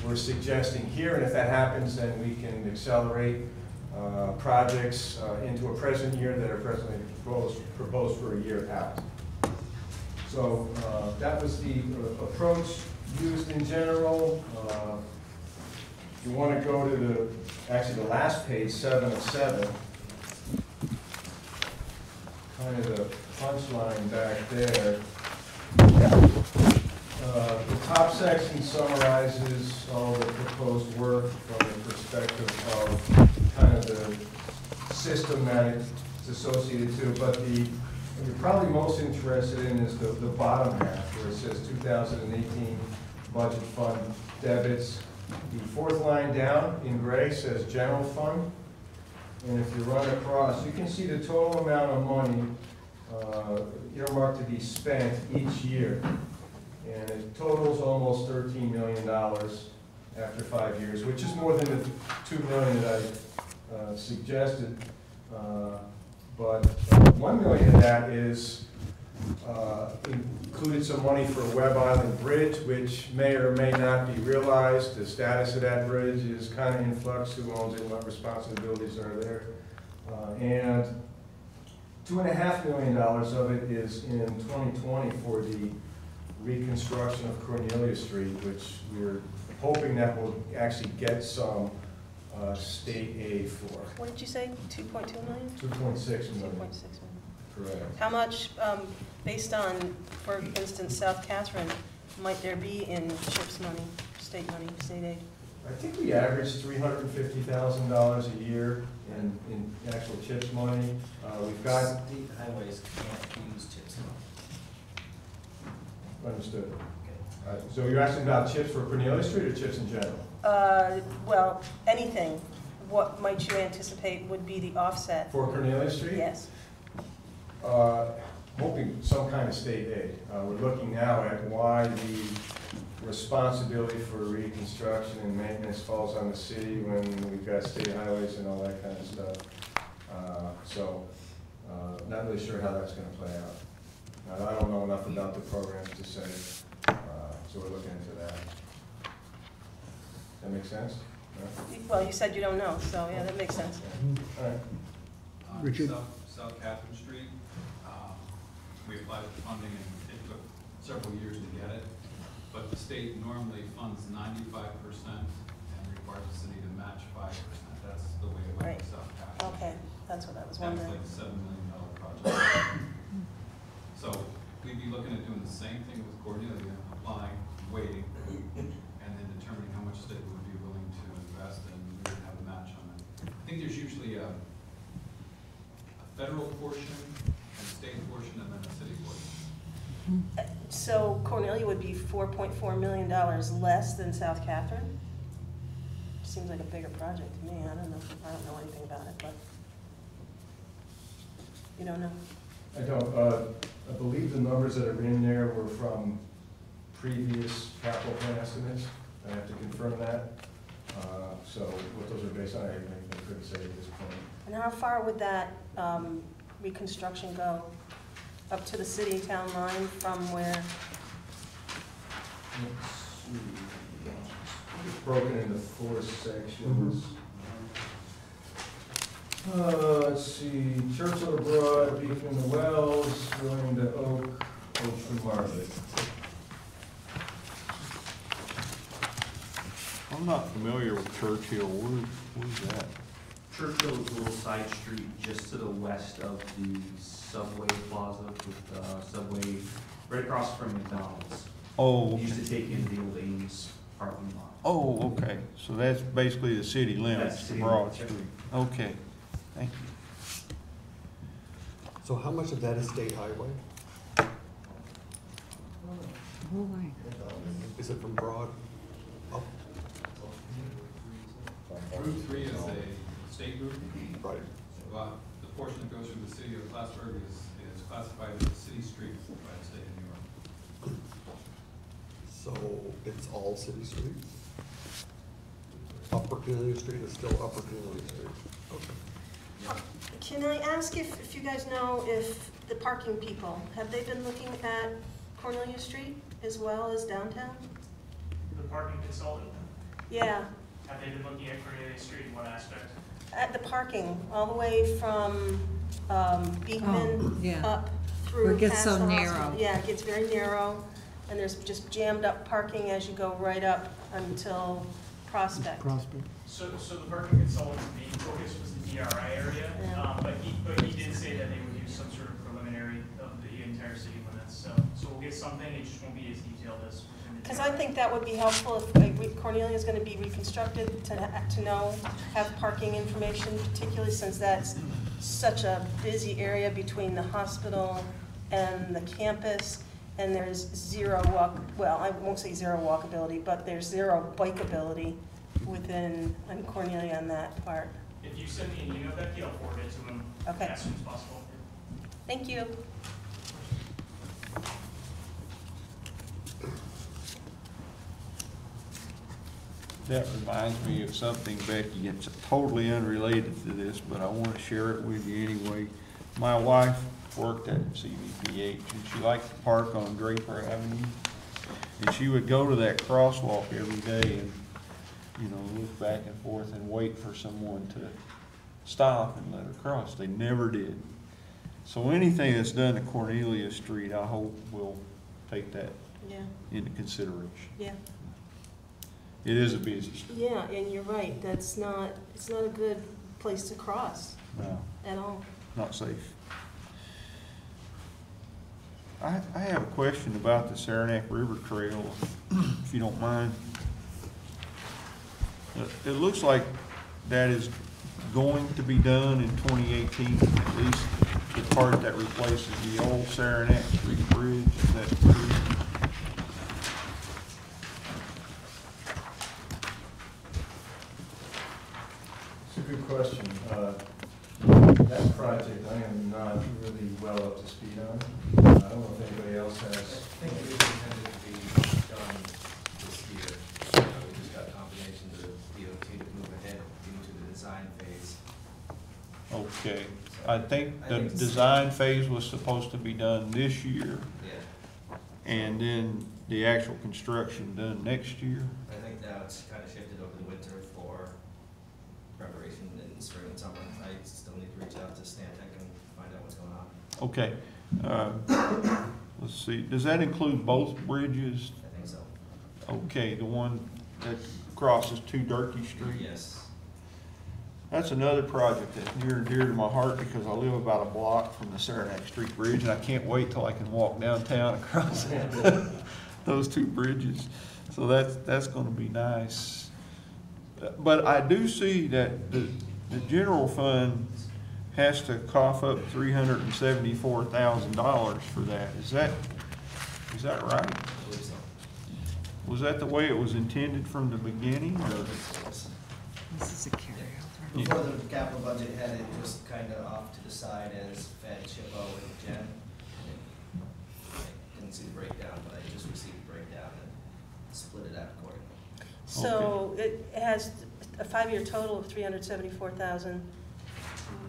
we're suggesting here. And if that happens, then we can accelerate projects into a present year that are presently proposed for a year out. So that was the approach used in general. If you want to go to actually the last page, 7 of 7, kind of the punchline back there. The top section summarizes all the proposed work from the perspective of kind of the system that it's associated to, but what you're probably most interested in is the bottom half, where it says 2018 budget fund debits. The fourth line down in gray says general fund, and if you run across, you can see the total amount of money earmarked to be spent each year. And it totals almost $13 million after 5 years, which is more than the $2 million that I suggested. But $1 million of that is included some money for Webb Island Bridge, which may or may not be realized. The status of that bridge is kind of in flux, who owns it, and what responsibilities are there. And $2.5 million of it is in 2020 for the reconstruction of Cornelia Street, which we're hoping that we'll actually get some state aid for. What did you say, 2.2 million? 2.6 million. 2.6 million. Correct. How much, based on, for instance, South Catherine, might there be in CHIPS money, state aid? I think we average $350,000 a year in actual CHIPS money. We've got... State highways can't use CHIPS money. Understood. So you're asking about CHIPS for Cornelia Street or CHIPS in general? Well, anything. What might you anticipate would be the offset? For Cornelia Street? Yes. Hoping some kind of state aid. We're looking now at why the responsibility for reconstruction and maintenance falls on the city when we've got state highways and all that kind of stuff. Not really sure how that's going to play out. I don't know enough about the programs to say, so we're looking into that. That make sense? No? Well, you said you don't know, so yeah, that makes sense. All right. Richard? South Catherine Street, we applied for funding and it took several years to get it, but the state normally funds 95% and requires the city to match 5%. That's the way it went with South Catherine. Okay, that's what I was wondering. That's like a $7 million project. So we'd be looking at doing the same thing with Cornelia, applying, waiting, and then determining how much state would be willing to invest, and we would have a match on it. I think there's usually a federal portion, a state portion, and then a city portion. So Cornelia would be $4.4 million less than South Catherine? Seems like a bigger project to me. I don't know anything about it, but you don't know? I don't. I believe the numbers that are in there were from previous capital plan estimates. I have to confirm that. So what those are based on, I couldn't say at this point. And how far would that reconstruction go? Up to the city town line from where? Let's see. It's broken into 4 sections. Let's see, Churchill to Broad, Beacon to Wells, William to Oak, Oak to Margaret. I'm not familiar with Churchill. Where's that? Churchill is a little side street just to the west of the subway plaza with Subway, right across from McDonald's. Oh, okay. Used to take in the old Ames parking lot. Oh, okay. So that's basically the city limits, That's the city Broad limits, yep. Street. Okay, thank you. So how much of that is state highway? Is it from Broad up? Route 3 is a state route. Right. The portion that goes through the city of Plattsburgh is classified as a city street by the state of New York. So it's all city streets? Upper Cornelia Street is still Upper Cornelia Street? Okay. Can I ask if you guys know if the parking people, have they been looking at Cornelia Street as well as downtown? The parking consultant, Yeah, have they been looking at Cornelia Street in what aspect? at the parking, all the way from Beekman yeah. up through. Where it gets past so the narrow. hospital. Yeah, it gets very narrow, and there's just jammed up parking as you go right up until Prospect. So the parking consultant's main focus was the DRI area, Yeah. but he did say that they would use some sort of preliminary of the entire city limits, so we'll get something, it just won't be as detailed as within the. Because I think that would be helpful if Cornelia is going to be reconstructed to know, have parking information, particularly since that's such a busy area between the hospital and the campus, and there's zero well, I won't say zero walkability, but there's zero bikeability within Cornelia on that part. If you send me an email, Becky, I'll forward it to him Okay. as soon as possible. Thank you. That reminds me of something, Becky, it's totally unrelated to this, but I want to share it with you anyway. My wife worked at CVPH, and she liked to park on Draper Avenue. And she would go to that crosswalk every day and, you know, look back and forth and wait for someone to stop and let her cross. They never did. So anything that's done to Cornelia Street, I hope will take that into consideration. Yeah. It is a busy street. Yeah, and you're right. It's not a good place to cross No, at all. not safe. I have a question about the Saranac River Trail, if you don't mind. It looks like that is going to be done in 2018, at least the part that replaces the old Saranac Street Bridge. Is that true? It's a good question. That project I am not really well up to speed on. I don't know if anybody else has. I think it is intended to be done this year. We just got confirmation to the DOT to move ahead into the design phase. Okay. I think the design phase was supposed to be done this year. Yeah. And then the actual construction done next year. I think now it's kind of shifted over the winter for preparation in spring and summer. I still need to reach out to Stantec and find out what's going on. Okay. Let's see, does that include both bridges? I think so. Okay, the one that crosses 2 Durkee Street? Yes. That's another project that's near and dear to my heart because I live about a block from the Saranac Street Bridge, and I can't wait till I can walk downtown across those 2 bridges. So that's gonna be nice. But I do see that the general fund has to cough up $374,000 for that. Is that right? I believe so. Was that the way it was intended from the beginning, or? This is a carryover. Before the capital budget had it just kind of off to the side as Fed, Chippo, and Jen. I didn't see the breakdown, but I just received the breakdown and split it out accordingly. So it has a 5-year total of $374,000.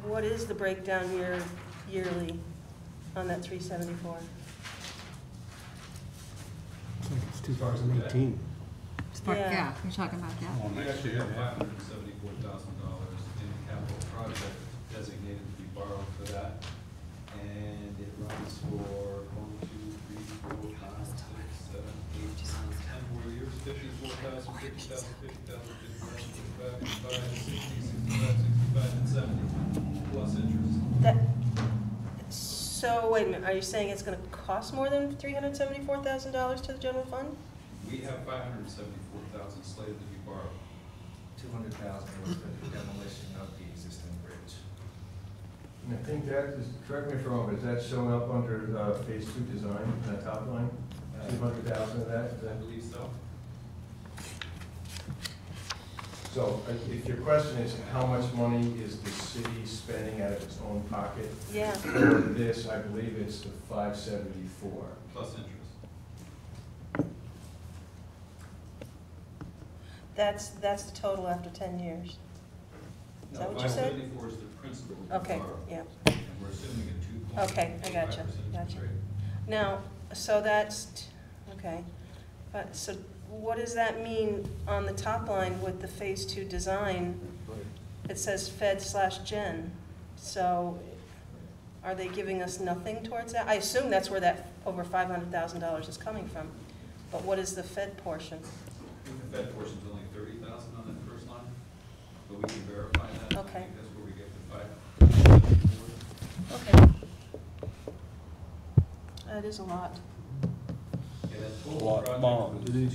What is the breakdown yearly on that 374? It's 2018. Yeah, you're talking about that. We actually have $574,000 in the capital project designated to be borrowed for that. And it runs for 1, 2, 3, 4, 5, 6, 7, 8, 10 more years, 50,000, 50,000, 55, 65, and 70, plus interest. So wait a minute, are you saying it's going to cost more than $374,000 to the general fund? We have $574,000 slated to be borrowed. 200,000 was for the demolition of the existing bridge. And I think that is, correct me if I'm wrong, but is that shown up under phase 2 design, in that top line? 200,000 of that? I believe so. So if your question is how much money is the city spending out of its own pocket? Yeah. For this, I believe it's the 574. Plus interest. That's the total after 10 years. Is that what you said? 574 is the principal. Okay, yeah. And we're assuming a 2.5% Okay, I gotcha. rate. Now, so that's, okay. But, so what does that mean on the top line with the phase 2 design? It says Fed/Gen. So are they giving us nothing towards that? I assume that's where that over $500,000 is coming from. But what is the Fed portion? I think the Fed portion's only 30,000 on that first line, but we can verify that. Okay. I think that's where we get the 5. Okay. That is a lot. Okay, that A total lot project bond. was $2,750,000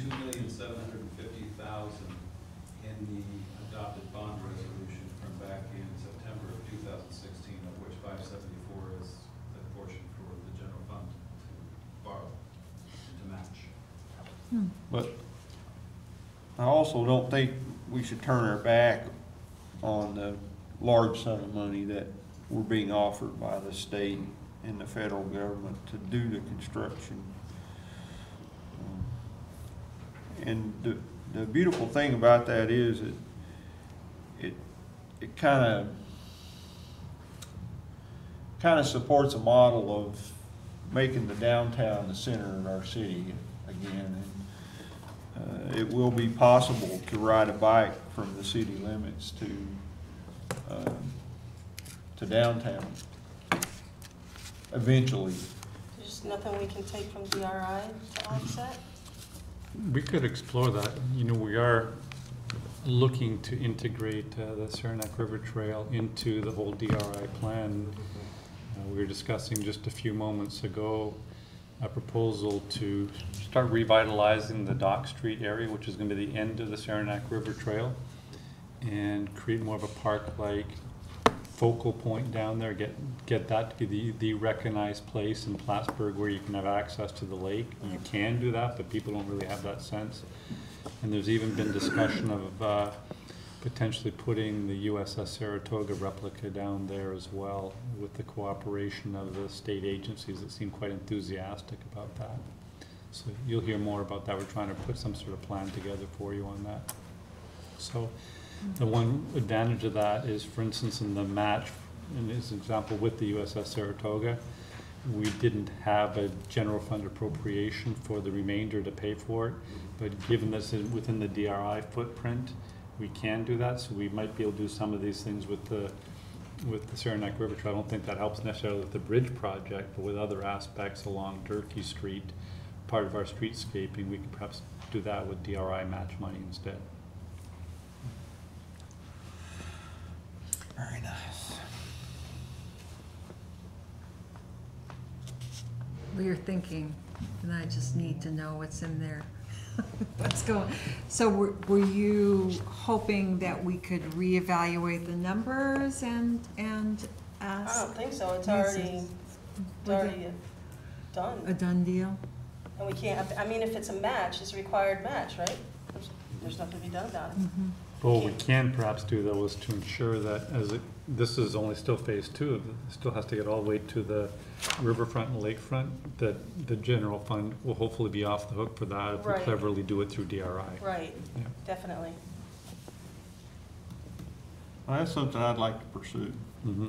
in the adopted bond resolution from back in September of 2016, of which 574 is the portion for the general fund to borrow and to match. But I also don't think we should turn our back on the large sum of money that we're being offered by the state and the federal government to do the construction. And the beautiful thing about that is it kind of supports a model of making the downtown the center of our city again. And it will be possible to ride a bike from the city limits to downtown eventually. There's nothing we can take from DRI to offset? We could explore that. You know, we are looking to integrate the Saranac River Trail into the whole DRI plan. We were discussing just a few moments ago a proposal to start revitalizing the Dock Street area, which is going to be the end of the Saranac River Trail, and create more of a park-like focal point down there, get that to be the recognized place in Plattsburgh where you can have access to the lake. You can do that, but people don't really have that sense. And there's even been discussion of potentially putting the USS Saratoga replica down there as well, with the cooperation of the state agencies that seem quite enthusiastic about that. So you'll hear more about that. We're trying to put some sort of plan together for you on that. So the one advantage of that is, for instance, in the match, in this example with the USS Saratoga, we didn't have a general fund appropriation for the remainder to pay for it, but given this is within the DRI footprint, we can do that. So we might be able to do some of these things with the Saranac River Trail. I don't think that helps necessarily with the bridge project, but with other aspects along Durkee Street, part of our streetscaping, we could perhaps do that with DRI match money instead. Very nice. We're thinking, and I just need to know what's in there. What's going, so were you hoping that we could reevaluate the numbers and ask? I don't think so, it's already done. A done deal? And we can't, I mean, if it's a match, it's a required match, right? There's nothing to be done about it. But what we can perhaps do though is to ensure that this is only still phase 2, it still has to get all the way to the riverfront and lakefront, that the general fund will hopefully be off the hook for that if we Right. cleverly do it through DRI. Right, Yeah. definitely. Well, that's something I'd like to pursue. Mm-hmm.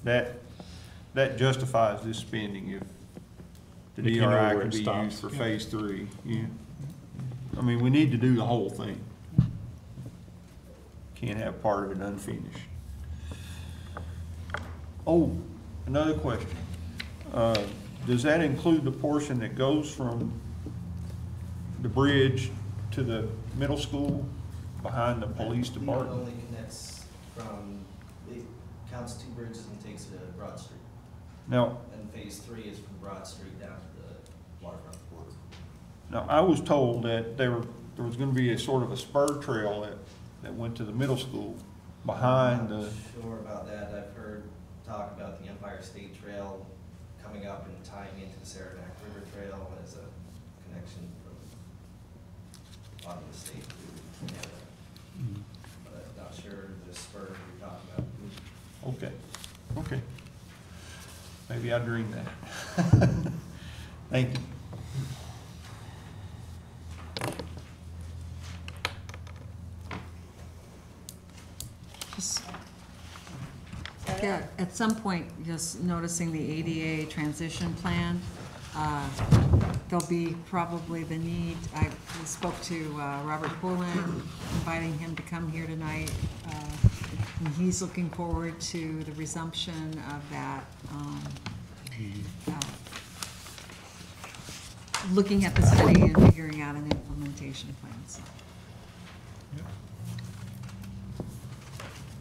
That justifies this spending if the If you know DRI where can it be stops. used for Yeah. phase 3. Yeah. I mean, we need to do the whole thing. Can't have part of it unfinished. Oh, another question. Does that include the portion that goes from the bridge to the middle school behind the police It department? only connects from, it counts 2 bridges and takes it to Broad Street. Now, And phase 3 is from Broad Street down to the waterfront. Now, I was told that there was gonna be a sort of a spur trail that went to the middle school behind I'm the, not sure about that. I've heard talk about the Empire State Trail coming up and tying into the Saranac River Trail as a connection from bottom of the state to Canada. Mm-hmm. But I'm not sure the spur you're talking about. okay, okay. Maybe I dreamed that. Thank you. Yeah, at some point, just noticing the ADA transition plan, there'll be probably the need, I spoke to Robert Pullen, inviting him to come here tonight, and he's looking forward to the resumption of that, looking at the study and figuring out an implementation plan, so.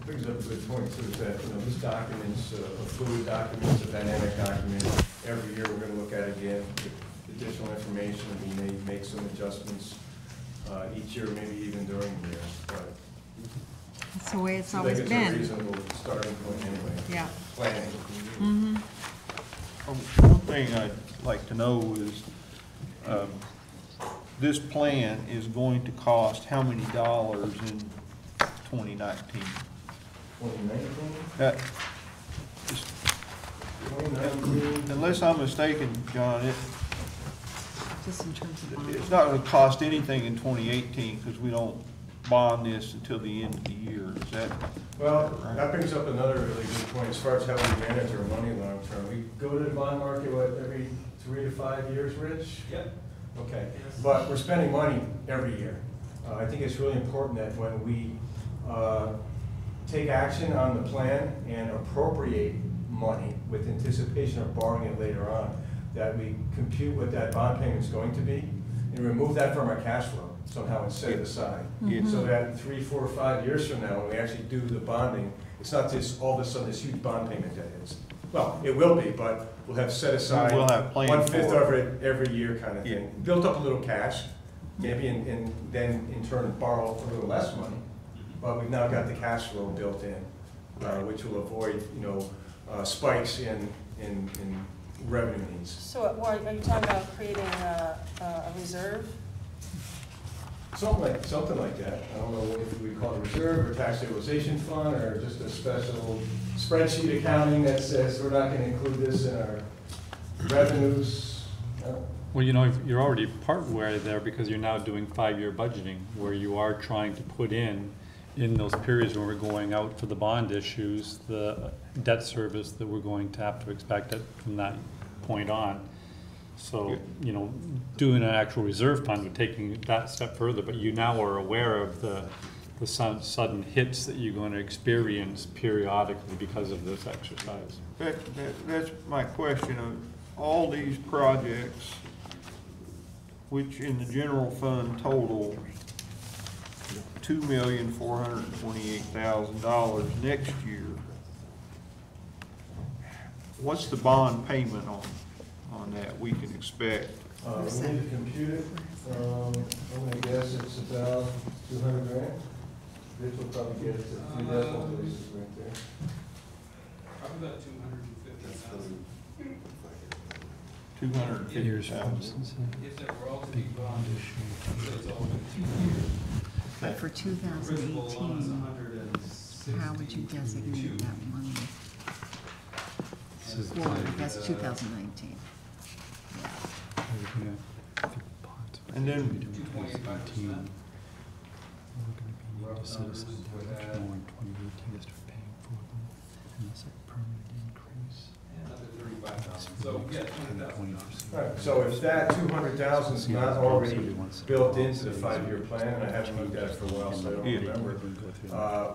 Brings up a good point too, is that, this document's a fluid document, it's a dynamic document. Every year we're gonna look at it again. The additional information, we may make some adjustments each year, maybe even during the year, but That's the way it's I always think been. it's a reasonable starting point anyway. Yeah. Planning. Mm-hmm. One thing I'd like to know is, this plan is going to cost how many dollars in 2019? 2019? That, unless I'm mistaken, John, Just in terms of it's not gonna cost anything in 2018 because we don't bond this until the end of the year. Is that? Well, that brings up another really good point as far as how we manage our money long term. We go to the bond market, what, every 3 to 5 years, Rich? Yep. Okay, but we're spending money every year. I think it's really important that when we take action on the plan and appropriate money with anticipation of borrowing it later on, that we compute what that bond payment's going to be and remove that from our cash flow somehow and set it aside. Mhm. So that 3, 4, 5 years from now, when we actually do the bonding, it's not just all of a sudden this huge bond payment that is. Well, it will be, but we'll have set aside We'll have planned 1/5 for of it every year kind of thing. Built up a little cash, maybe, and then in turn borrow a little less money, but we've now got the cash flow built in, which will avoid, spikes in revenue needs. So are you talking about creating a reserve? Something like that. I don't know if we call it a reserve or tax stabilization fund or just a special spreadsheet accounting that says we're not gonna include this in our revenues. Well, you're already partway there because you're now doing 5-year budgeting where you are trying to put in those periods when we're going out for the bond issues, the debt service that we're going to have to expect from that point on. So, doing an actual reserve fund would taking that step further, but you now are aware of the sudden hits that you're going to experience periodically because of this exercise. That's my question. Of all these projects, which in the general fund total $2,428,000 next year, what's the bond payment on that we can expect? We need to compute it. I'm gonna guess it's about 200 grand. Rich will probably get it to 3 decimal places right there. Probably about 250,000. 250,000. If that were all to be bonded, it's all 15 years. But for 2018, how would you designate that money? Well, that's 2019. And then So, yeah, 20,000. Right, so if that 200,000 is not already built into the 5-year plan, and I haven't looked at it for a while, so I don't remember,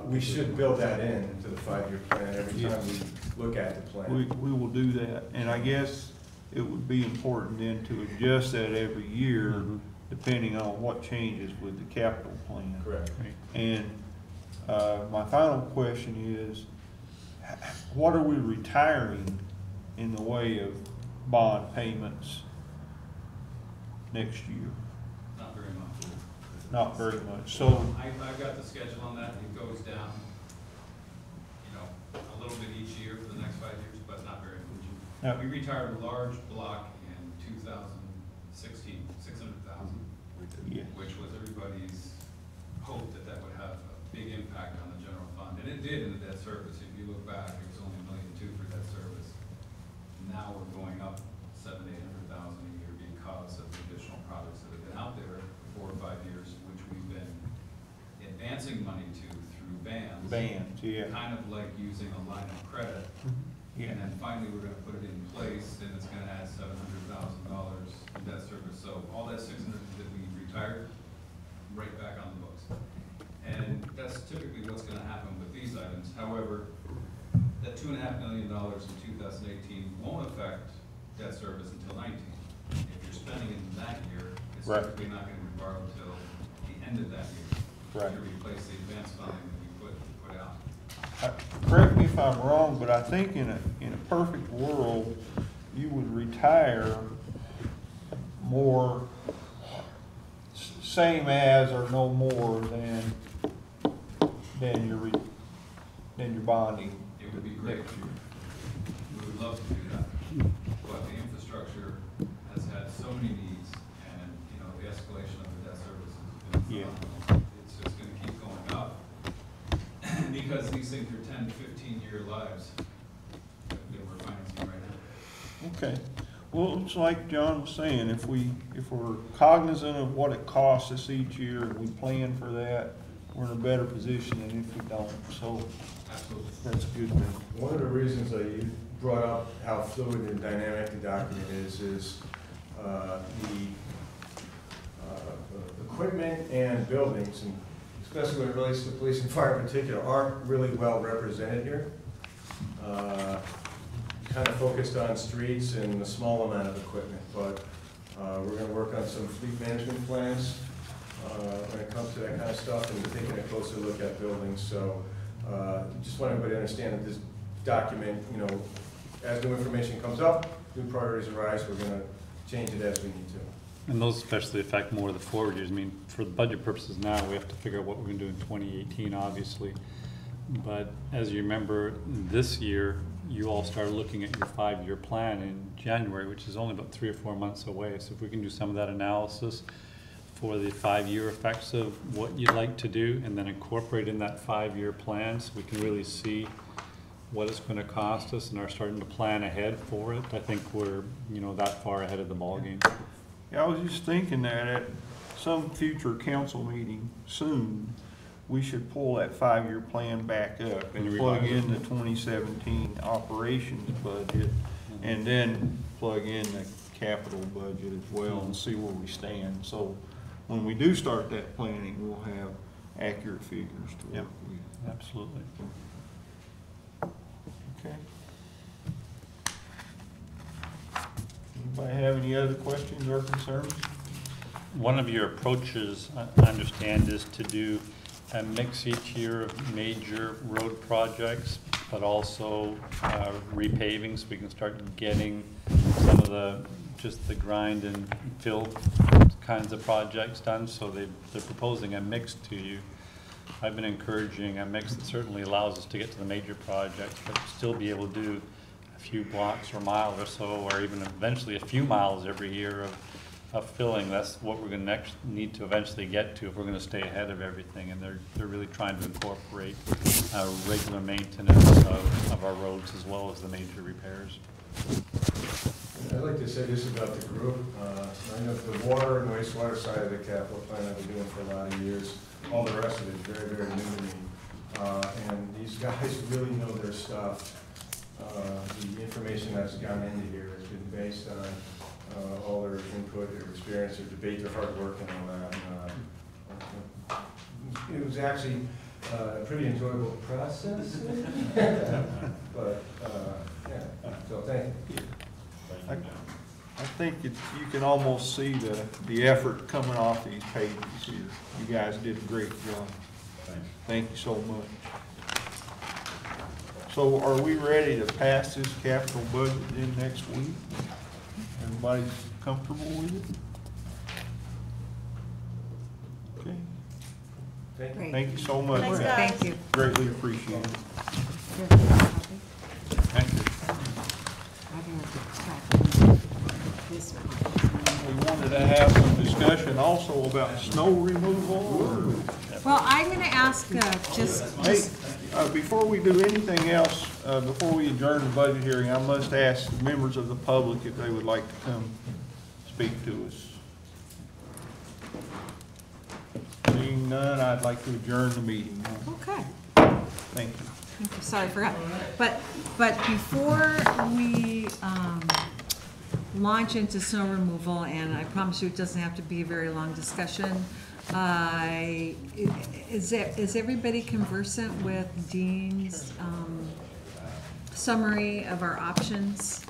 we should build that in to the 5-year plan every time we look at the plan. we will do that, and I guess it would be important then to adjust that every year, depending on what changes with the capital plan. Correct. And my final question is, what are we retiring in the way of bond payments next year? Not very much. Not very much. So I've got the schedule on that. It goes down, a little bit each year for the next 5 years, but not very much. Now, We retired a large block in 2016, 600,000, which was everybody's hope that would have a big impact on the general fund. And it did in the debt service. If you look back, it was only $1.2 million for debt service. Now we're going up 700,000 to 800,000 a year because of the additional projects that have been out there for 4 or 5 years, which we've been advancing money to through bands. Kind of like using a line of credit. And then finally, we're gonna put it in place, and it's gonna add $700,000 in debt service. So all that 600 that we retired, right back on the books. And that's typically what's gonna happen with these items. However, that $2.5 million in 2018 won't affect debt service until 19. If you're spending it in that year, it's typically not gonna be borrowed until the end of that year. To replace the advance funding that we put out. correct me if I'm wrong, but I think in a perfect world, you would retire more, same as or no more than your bonding. It would be great. next year. We would love to do that, but the infrastructure has had so many needs, and, you know, the escalation of the debt service has been phenomenal. It's just gonna keep going up, because these things are 10 to 15-year lives that we're financing right now. Okay. Well, it's like John was saying, if we're cognizant of what it costs us each year and we plan for that, we're in a better position than if we don't. So absolutely, that's a good thing. One of the reasons that you brought up how fluid and dynamic the document is the equipment and buildings, and especially when it relates to police and fire in particular, aren't really well represented here. Kind of focused on streets and a small amount of equipment, but we're going to work on some fleet management plans when it comes to that kind of stuff, and taking a closer look at buildings. So just want everybody to understand that this document, you know, as new information comes up, new priorities arise, we're going to change it as we need to. And those especially affect more of the forward years. I mean, for the budget purposes now, we have to figure out what we're going to do in 2018, obviously. But as you remember, this year, you all started looking at your 5-year plan in January, which is only about 3 or 4 months away. So if we can do some of that analysis for the 5-year effects of what you'd like to do, and then incorporate in that 5-year plan, so we can really see what it's going to cost us and are starting to plan ahead for it. I think we're, you know, that far ahead of the ballgame. Yeah, I was just thinking that at some future council meeting soon, we should pull that 5-year plan back up and plug in the 2017 operations budget, and then plug in the capital budget as well, and see where we stand. So when we do start that planning, we'll have accurate figures to work with. Absolutely. Okay. Anybody have any other questions or concerns? One of your approaches, I understand, is to do a mix each year of major road projects, but also repaving, so we can start getting some of the, just the grind and fill kinds of projects done. So they're proposing a mix to you. I've been encouraging a mix that certainly allows us to get to the major projects, but still be able to do a few blocks or miles or so, or even eventually a few miles every year of filling. That's what we're going to need to eventually get to if we're going to stay ahead of everything. And they're really trying to incorporate regular maintenance of our roads as well as the major repairs. I'd like to say this about the group. I know the water and wastewater side of the capital plan I've been doing for a lot of years. All the rest of it is very, very new to me. And these guys really know their stuff. The information that's gone into here has been based on all their input, their experience, their debate, their hard work, and all that. It was actually a pretty enjoyable process. But yeah, so thank you. I think you can almost see the effort coming off these pages here. You guys did a great job. Thank you so much. So are we ready to pass this capital budget in next week? Everybody's comfortable with it? Okay. Thank you so much. Thanks, guys. Thank you. Greatly appreciate it. Thank you. We wanted to have some discussion also about snow removal. Well, I'm going to ask Hey, before we do anything else, before we adjourn the budget hearing, I must ask members of the public if they would like to come speak to us. Seeing none, I'd like to adjourn the meeting. Okay. Thank you. Thank you. Sorry, I forgot. But before we launch into snow removal, and I promise you it doesn't have to be a very long discussion, is everybody conversant with Dean's summary of our options?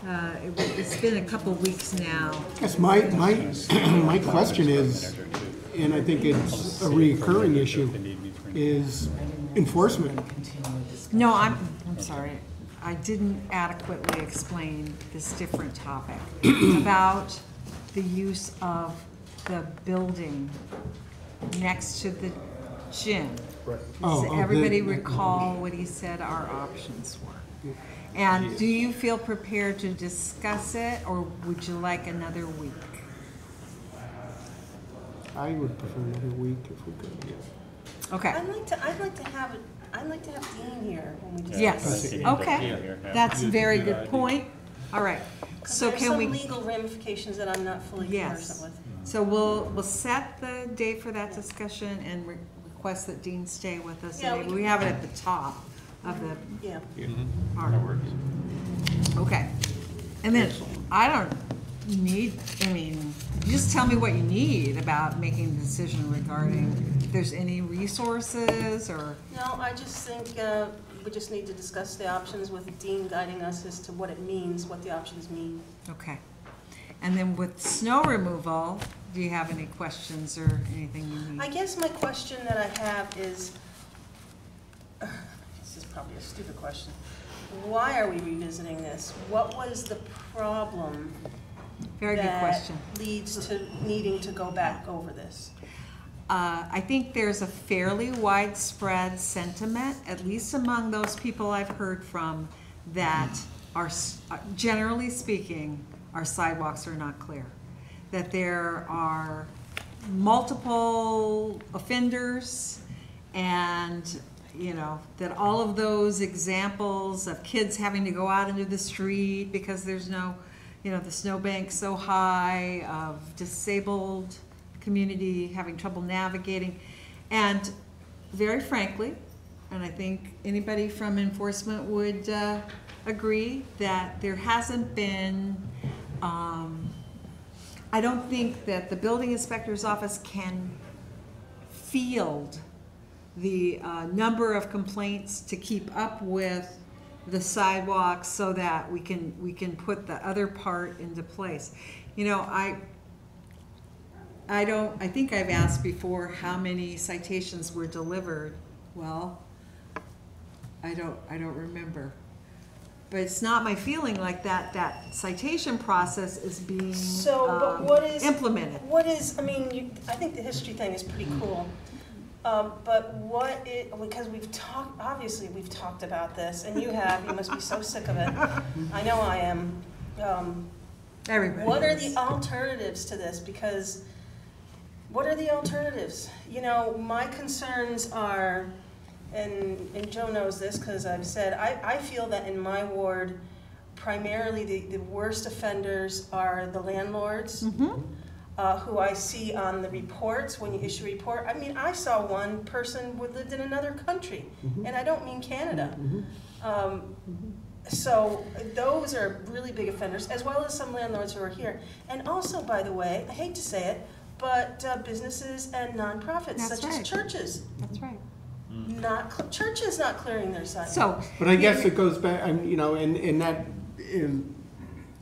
It's been a couple weeks now. Yes, my question is, and I think it's a recurring issue, is enforcement. No, I'm sorry. I didn't adequately explain this different topic about the use of the building next to the gym. Right. Does everybody recall what he said our options were? And do you feel prepared to discuss it, or would you like another week? I would prefer another week if we could, yes. Okay. I'd like to have Dean here when we discuss. Yes, it. okay. That's a very good point. All right. So can we? There's some legal ramifications that I'm not fully conversant with. So we'll set the date for that discussion and request that Dean stay with us. Yeah, And maybe we have it at the top of the. Yeah. All right. Okay. And then I don't need, I mean, just tell me what you need about making the decision regarding if there's any resources or. No, I just think we just need to discuss the options with Dean guiding us as to what it means, what the options mean. Okay. And then with snow removal, do you have any questions or anything you need? I guess my question that I have is, this is probably a stupid question. Why are we revisiting this? What was the problem? Very good question. That leads to needing to go back over this? I think there's a fairly widespread sentiment, at least among those people I've heard from, that are, generally speaking, our sidewalks are not clear. That there are multiple offenders, and that all of those examples of kids having to go out into the street because there's no, the snowbank's so high, of disabled community having trouble navigating. And very frankly, and I think anybody from enforcement would agree, that there hasn't been, I don't think that the building inspector's office can field the number of complaints to keep up with the sidewalks so that we can put the other part into place. I think I've asked before how many citations were delivered. Well, I don't remember. But it's not my feeling like that citation process is being but what is implemented. I think the history thing is pretty cool. But because obviously we've talked about this, and you must be so sick of it. I know I am. Everybody What are is. the alternatives to this? Because what are the alternatives? My concerns are, and Joe knows this because I've said, I feel that in my ward, primarily the worst offenders are the landlords. Mm-hmm. Who I see on the reports when you issue a report. I mean, I saw one person who lived in another country, and I don't mean Canada. So those are really big offenders, as well as some landlords who are here. And also, by the way, I hate to say it, but businesses and nonprofits, such as churches. That's right. Churches not clearing their sidewalks. So, but I guess it goes back, and that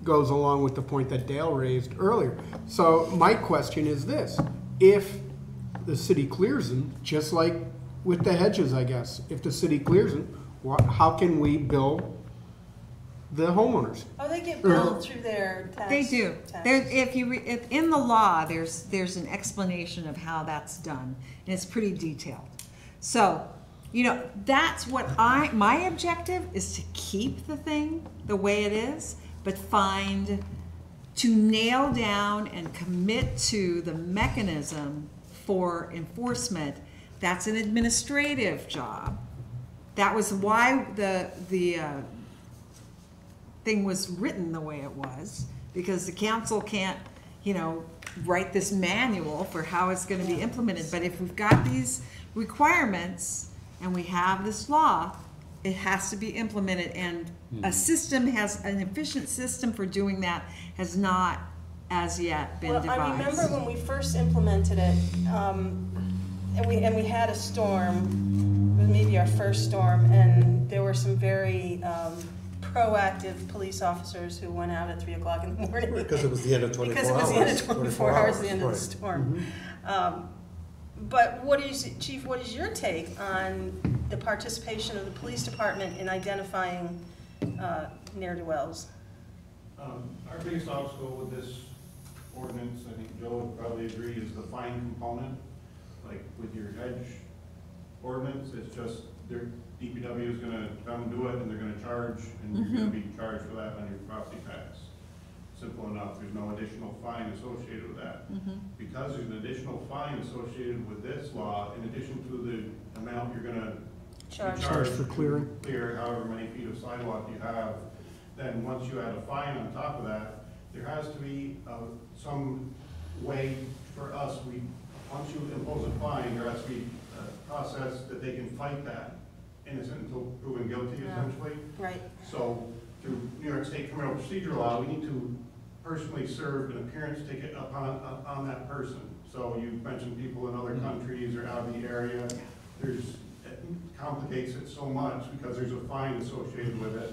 goes along with the point that Dale raised earlier. So my question is this: if the city clears them, just like with the hedges, I guess, if the city clears them, how can we bill the homeowners? Oh, they get billed through their tax. They do. If in the law, there's an explanation of how that's done, and it's pretty detailed. So, that's what my objective is, to keep the thing the way it is, but to nail down and commit to the mechanism for enforcement. That's an administrative job. That was why the thing was written the way it was, because the council can't, write this manual for how it's going to be implemented. But if we've got these requirements and we have this law, it has to be implemented, and an efficient system for doing that has not as yet been devised. I remember when we first implemented it, and we had a storm, it was maybe our first storm, and there were some very proactive police officers who went out at 3 o'clock in the morning. Because it was the end of 24 hours. Because it was the end of 24 hours, the end of the storm. But Chief, what is your take on the participation of the police department in identifying ne'er-do-wells? Our biggest obstacle with this ordinance, I think Joe would probably agree, is the fine component. Like with your hedge ordinance, it's just their DPW is gonna come do it and they're gonna charge, and you're gonna be charged for that on your property tax. Simple enough, there's no additional fine associated with that. Because there's an additional fine associated with this law, in addition to the amount you're gonna Charge for clearing. clear however many feet of sidewalk you have, then once you add a fine on top of that, there has to be some way for us, once you impose a fine, there has to be a process that they can fight that innocent until proven guilty, essentially. Right. So through New York State criminal procedure law, we need to personally serve an appearance ticket on that person. So you mentioned people in other countries or out of the area. It complicates it so much because there's a fine associated with it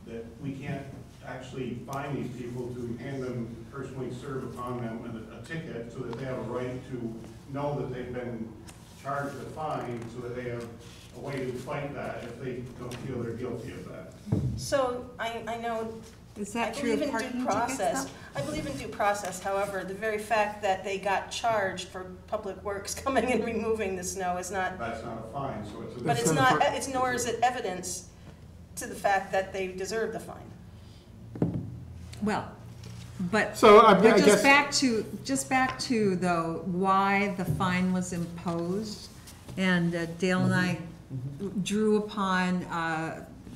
that we can't actually fine these people to hand them, personally serve upon them a ticket so that they have a right to know that they've been charged a fine, so that they have a way to fight that if they don't feel they're guilty of that. So I know. Is that I true of believe in parking due tickets, process. though? I believe in due process, however, the very fact that they got charged for public works coming and removing the snow is not. That's not a fine, so it's a. But it's not, it's nor is it evidence to the fact that they deserve the fine. Well, but, So, I but guess- just back to though, why the fine was imposed, and Dale and I drew upon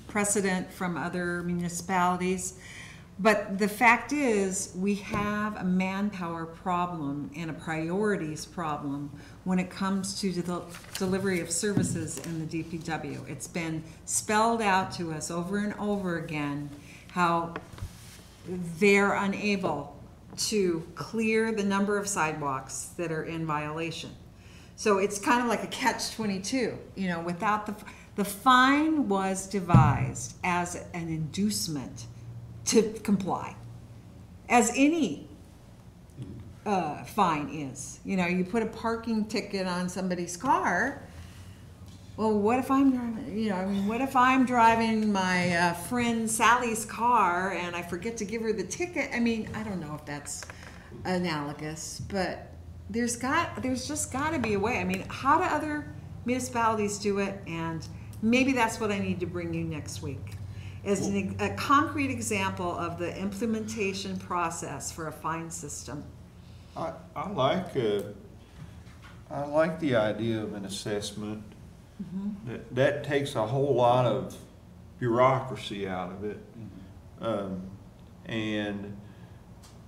precedent from other municipalities. But the fact is, we have a manpower problem and a priorities problem when it comes to the delivery of services in the DPW. It's been spelled out to us over and over again how they're unable to clear the number of sidewalks that are in violation. So it's kind of like a catch-22, you know, without the fine was devised as an inducement to comply, as any fine is. You know, you put a parking ticket on somebody's car. Well, what if I'm driving, you know, I mean, what if I'm driving my friend Sally's car and I forget to give her the ticket? I mean, I don't know if that's analogous, but there's just got to be a way. I mean, how do other municipalities do it? And maybe that's what I need to bring you next week, as a concrete example of the implementation process for a fine system. I like the idea of an assessment. That takes a whole lot of bureaucracy out of it. And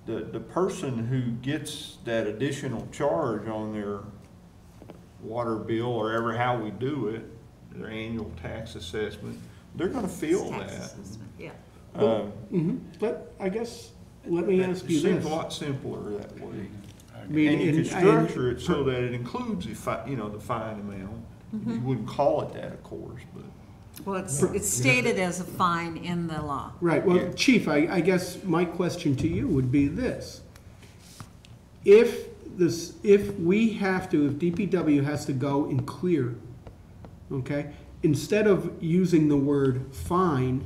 the person who gets that additional charge on their water bill, or ever how we do it, their annual tax assessment, they're going to feel that. Yeah. But I guess, let me ask you It seems this. a lot simpler that way. I mean, And you and- can structure it so that it includes the the fine amount. You wouldn't call it that, of course, but. Well, it's stated as a fine in the law. Right, well, Chief, I guess my question to you would be this. If DPW has to go and clear, okay, instead of using the word fine,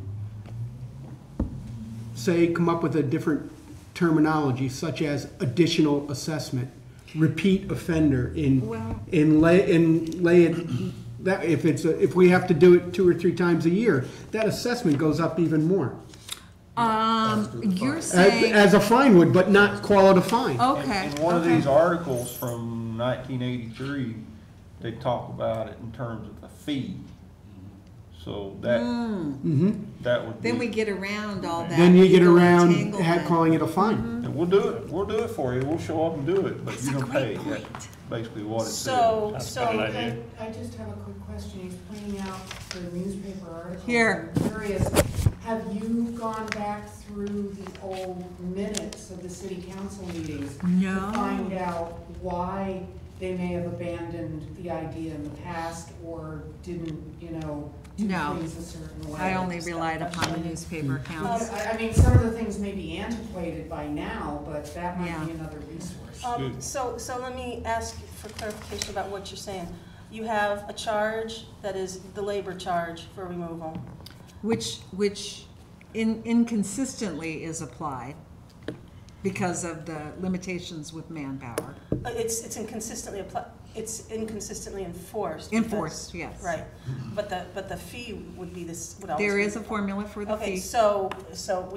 say, come up with a different terminology, such as additional assessment, repeat offender, lay it. That if we have to do it 2 or 3 times a year, that assessment goes up even more. You're saying As a fine would, but not call it a fine. Okay. In one of these articles from 1983, they talk about it in terms of a fee. So that that would be. Then we get around all that. Then you get legal around entanglement. calling it a fine. And we'll do it. We'll do it for you. We'll show up and do it, but you're gonna pay. That's basically what it says. I just have a quick question. He's pointing out the newspaper article. Here. I'm curious, have you gone back through the old minutes of the city council meetings? No. To find out why they may have abandoned the idea in the past or didn't, do No. things a certain way? I only relied upon the newspaper accounts. I mean, some of the things may be antiquated by now, but that might be another resource. So let me ask for clarification about what you're saying. You have a charge that is the labor charge for removal. Which inconsistently is applied. because of the limitations with manpower. It's inconsistently enforced. Enforced, because- yes. Right, but the fee would be this, would always There be- is a formula for the Okay, fee. so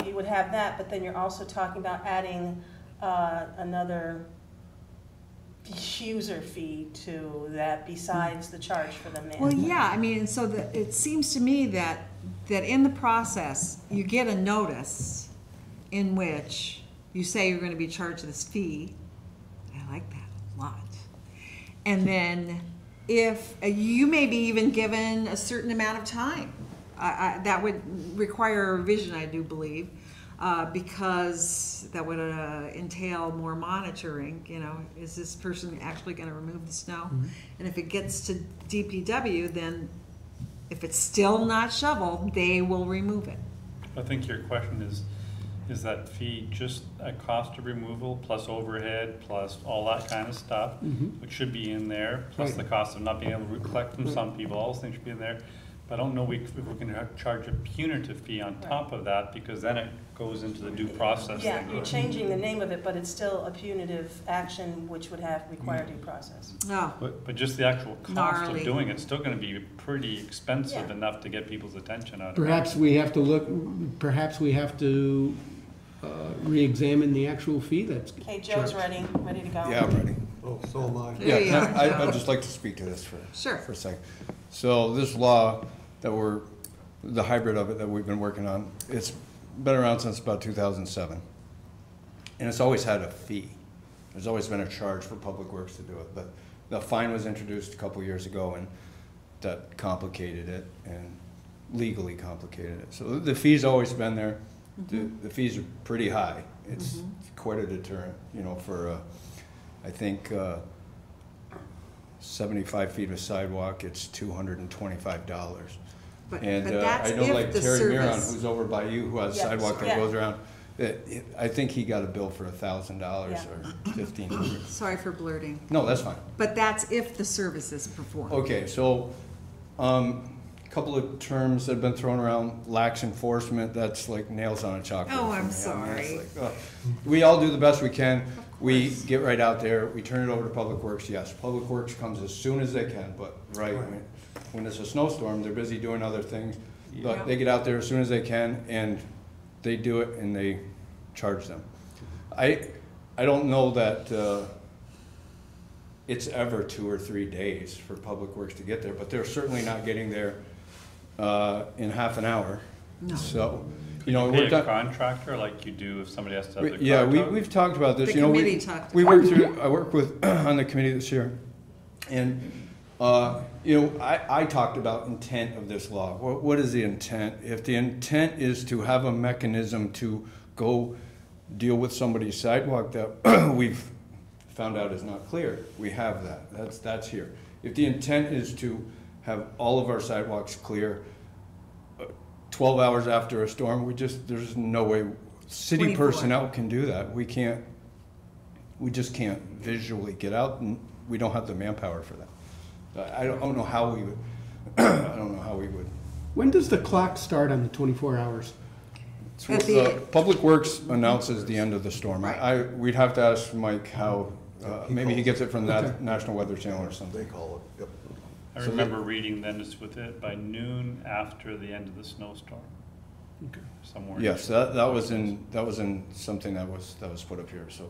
we would have that, but then you're also talking about adding another user fee to that besides the charge for the man. Well, yeah, I mean, so it seems to me that in the process, you get a notice in which you say you're gonna be charged this fee. I like that a lot. And then if, you may be even given a certain amount of time. That would require a revision, I do believe, because that would entail more monitoring, you know, is this person actually gonna remove the snow? And if it gets to DPW, then if it's still not shoveled, they will remove it. I think your question is that fee just a cost of removal plus overhead plus all that kind of stuff, which should be in there, plus the cost of not being able to collect from some people, all those things should be in there. But I don't know if we can charge a punitive fee on top of that, because then it goes into the due process Yeah, thing. you're changing the name of it, but it's still a punitive action which would require due process. Oh, But just the actual cost Gnarly. of doing it's still gonna be pretty expensive Yeah. enough to get people's attention out of it. Perhaps we have to re-examine the actual fee that's Okay, Joe's charged. ready to go. Yeah, I'm ready. Oh, so am I. There you Yeah, are. I'd just like to speak to this for Sure. a second. So this law that the hybrid of it that we've been working on, it's been around since about 2007. And it's always had a fee. There's always been a charge for Public Works to do it. But the fine was introduced a couple years ago, and that complicated it and legally complicated it. So the fee's always been there. The fees are pretty high. It's quite a deterrent, you know, for, I think, 75 feet of sidewalk, it's $225. But And that's I know if like the Terry Miron, service. who's over by you, who has a Yeah, sidewalk that yeah. goes around, I think he got a bill for $1,000 Yeah. or $1,500. Sorry for blurting. No, that's fine. But that's if the service is performed. Okay, so, couple of terms that have been thrown around, lax enforcement, that's like nails on a chalkboard. Oh, for I'm me. I mean, sorry. it's like, we all do the best we can. We get right out there, we turn it over to Public Works, yes. Public Works comes as soon as they can, but when it's a snowstorm, they're busy doing other things. But they get out there as soon as they can, and they do it, and they charge them. I don't know that it's ever 2 or 3 days for Public Works to get there, but they're certainly not getting there in half an hour. No. So, you know, Pay we're a done. contractor like you do if somebody has to have the car Yeah, towed? we've talked about this. The You know, committee talked we about worked through. I work with on the committee this year, and you know, I talked about intent of this law. What is the intent? If the intent is to have a mechanism to go deal with somebody's sidewalk that we've found out is not clear, we have that. That's here. If the intent is to have all of our sidewalks clear 12 hours after a storm, there's no way city 24. personnel can do that. We just can't visually get out, and we don't have the manpower for that. I don't know how we would, I don't know how we would. When does the clock start on the 24 hours? At the- Public Works announces the end of the storm. We'd have to ask Mike how, maybe he gets it from the National Weather Channel or something. They call it, yep. I remember reading then it's with it by noon after the end of the snowstorm. Okay. Somewhere. Yes, that was in something that was put up here, so,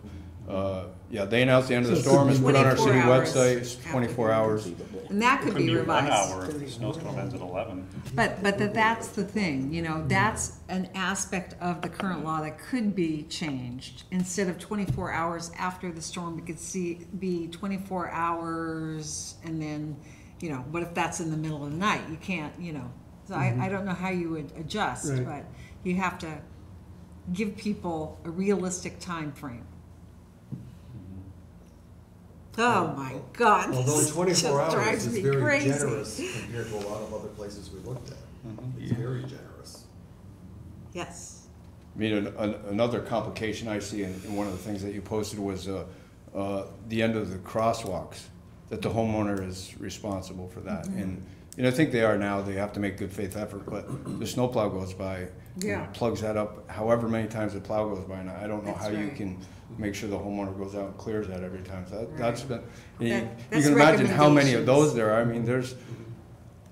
yeah, they announced the end of the So storm, it's put on our 24 city hours website, it's after 24 the- hours. And that It could could be be 1 revised. hour if the snowstorm ends at 11. But that's the thing, you know, that's an aspect of the current law that could be changed. Instead of 24 hours after the storm, it could be 24 hours and then, you know, what if that's in the middle of the night? You can't, you know. So I don't know how you would adjust, Right. but you have to give people a realistic time frame. Oh my God, Although this 24 just hours drives is me very crazy. generous compared to a lot of other places we looked at. It's very generous. Yes. I mean, another complication I see in one of the things that you posted was the end of the crosswalks, that the homeowner is responsible for that. And You know, I think they are now, they have to make good faith effort, but the snowplow goes by, Yeah. plugs that up however many times the plow goes by, and I don't know That's how you right. can make sure the homeowner goes out and clears that every time. So that's been, you That's can imagine how many of recommendations. those there are. I mean, there's.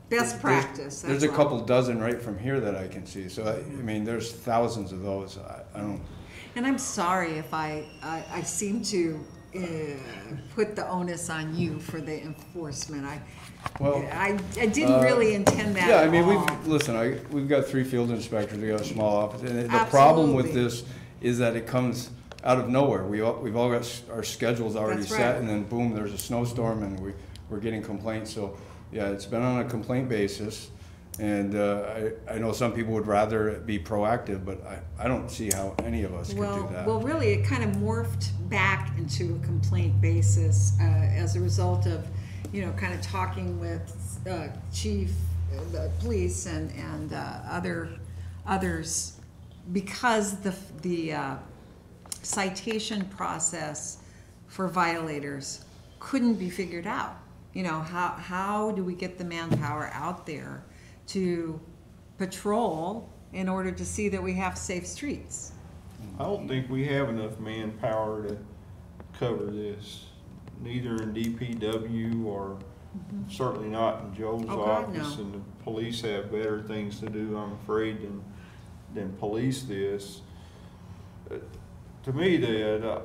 Best practice, There's that's a all. couple dozen right from here that I can see, so I mean, there's thousands of those, I don't. And I'm sorry if I seem to put the onus on you for the enforcement. I didn't really intend that Yeah, I at mean, all. we've got 3 field inspectors, we got a small office, and the problem with Absolutely. this is that it comes out of nowhere. We've all got our schedules already That's set, right. and then boom, there's a snowstorm, and we're getting complaints, so, yeah, it's been on a complaint basis, and I know some people would rather it be proactive, but I don't see how any of us could do that. Well, really, it kind of morphed back into a complaint basis as a result of, kind of talking with chief, the police, and others, because the citation process for violators couldn't be figured out. How do we get the manpower out there to patrol in order to see that we have safe streets? Mm-hmm. I don't think we have enough manpower to cover this, neither in DPW or certainly not in Joe's Oh, God, office. no. And the police have better things to do, I'm afraid, than police this. To me, the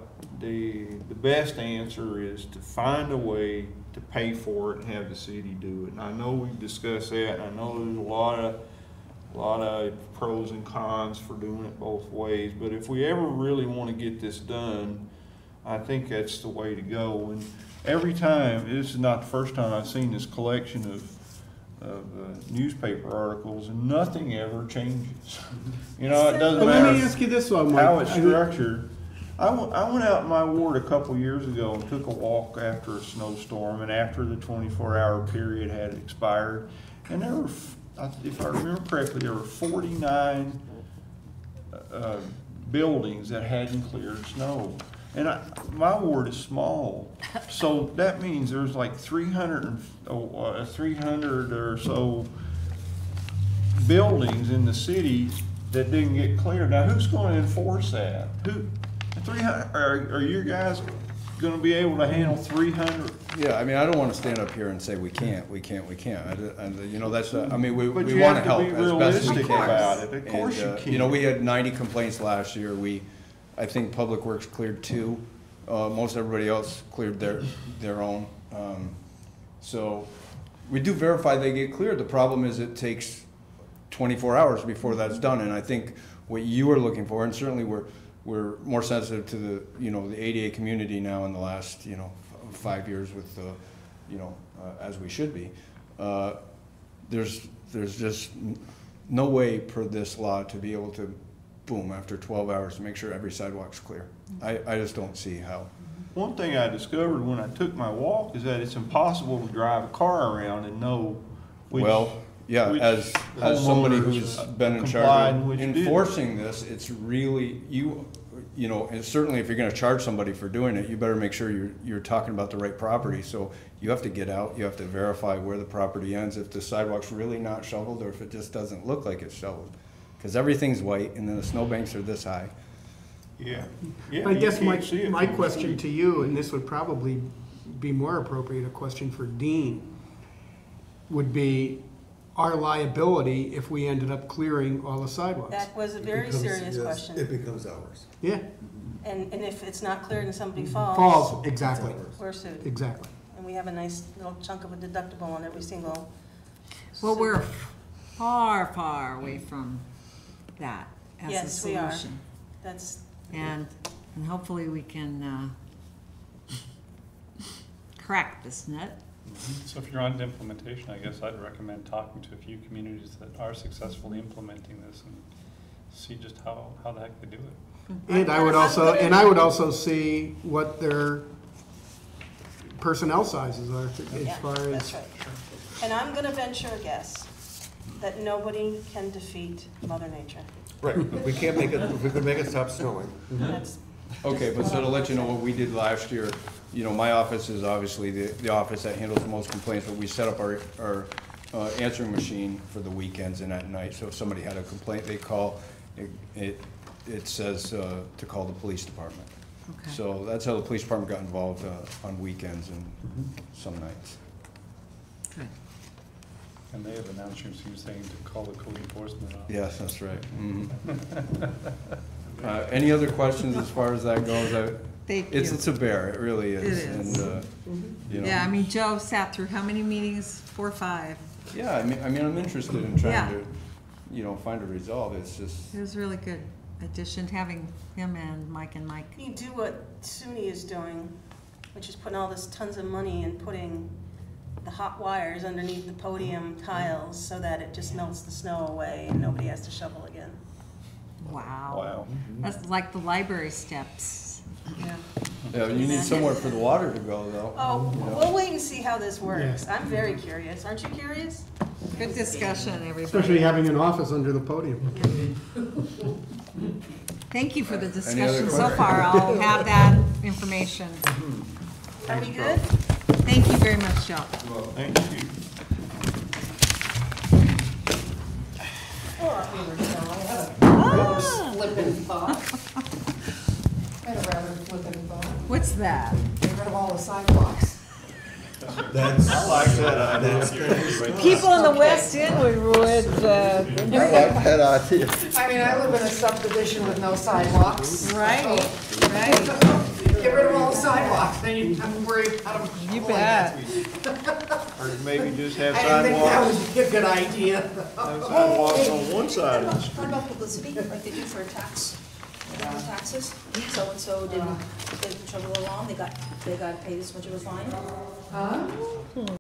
best answer is to find a way to pay for it and have the city do it. And I know we've discussed that, and I know there's a lot of pros and cons for doing it both ways, but if we ever really want to get this done, I think that's the way to go. And every time, this is not the first time I've seen this collection of newspaper articles, and nothing ever changes. It doesn't But matter let me ask you this one, Mike. how it's structured. I went out in my ward a couple years ago and took a walk after a snowstorm and after the 24-hour period had expired, and there were, if I remember correctly, there were 49 buildings that hadn't cleared snow. And my ward is small, so that means there's like 300 or so buildings in the city that didn't get cleared. Now, who's going to enforce that? 300? Are you guys going to be able to handle 300? Yeah, I mean, I don't want to stand up here and say we can't. And that's, I mean, we But want you to have to help be as best we realistic can. about it. Of course you And, can. we had 90 complaints last year. I think Public Works cleared 2. Most everybody else cleared their own. So we do verify they get cleared. The problem is it takes 24 hours before that's done. And I think what you are looking for, and certainly we're more sensitive to the ADA community now in the last 5 years with as we should be. There's just no way per this law to be able to boom after 12 hours to make sure every sidewalk's clear. I just don't see how. One thing I discovered when I took my walk is that it's impossible to drive a car around and know which. which As somebody homeowners who's been in complied charge and of which didn't. enforcing this, it's really, and certainly if you're gonna charge somebody for doing it, you better make sure you're talking about the right property. So you have to get out, you have to verify where the property ends, if the sidewalk's really not shoveled or if it just doesn't look like it's shoveled. Because everything's white and then the snowbanks are this high. Yeah. I guess you can't see it my from the question street. to you, and this would probably be more appropriate, a question for Dean, would be our liability if we ended up clearing all the sidewalks. That was a very serious question. It becomes ours. Yeah. And if it's not cleared and somebody falls. Falls, exactly. We're sued. Exactly. And we have a nice little chunk of a deductible on every single. Well, we're far, far away from that as a Yes, we are. solution. That's. And hopefully we can crack this nut. So if you're on to implementation, I guess I'd recommend talking to a few communities that are successfully implementing this and see just how the heck they do it. And I would also see what their personnel sizes are as far as. That's right. And I'm gonna venture a guess that nobody can defeat Mother Nature. Right, we can't make it, if we could make it stop snowing. That's Okay, but so to let you know what we did last year, my office is obviously the office that handles the most complaints, but we set up our answering machine for the weekends and at night. So if somebody had a complaint, they call, it says to call the police department. Okay. So that's how the police department got involved on weekends and some nights. Good. And they have an answering machine saying to call the code enforcement officer. Yes, that's right. Any other questions as far as that goes? Thank you. It's a bear, it really is. It is. And, you know. Yeah, I mean, Joe sat through how many meetings? 4 or 5? Yeah, I mean, I'm interested in trying Yeah. to, you know, find a resolve. It's just. It was really good addition, having him and Mike. You do what SUNY is doing, which is putting all this tons of money and putting the hot wires underneath the podium tiles so that it just melts the snow away and nobody has to shovel again. Wow. Wow. That's like the library steps. Yeah. Yeah, you need somewhere for the water to go, though. Oh, you know. we'll wait and see how this works. I'm very curious. Aren't you curious? Good discussion, everybody. Especially having an office under the podium. Thank you for the Any other discussion so questions? far. I'll have that information. Are we good? Thank you very much, Joe. Thank you. Flippin' thought. I had a rather flippin' thought. What's that? Get rid of all the sidewalks. That's. I like that idea. People in the West End would. I like that idea. I mean, I live in a subdivision with no sidewalks. Right, right. Get rid of all the sidewalks, then you have to worry about them. You bet. Or maybe just have I didn't think that sidewalks. would be a good idea. Have sidewalks on one side of the street. What about publicity, like they do for taxes? So-and-so didn't trouble along, they got to pay this much of a fine? Huh?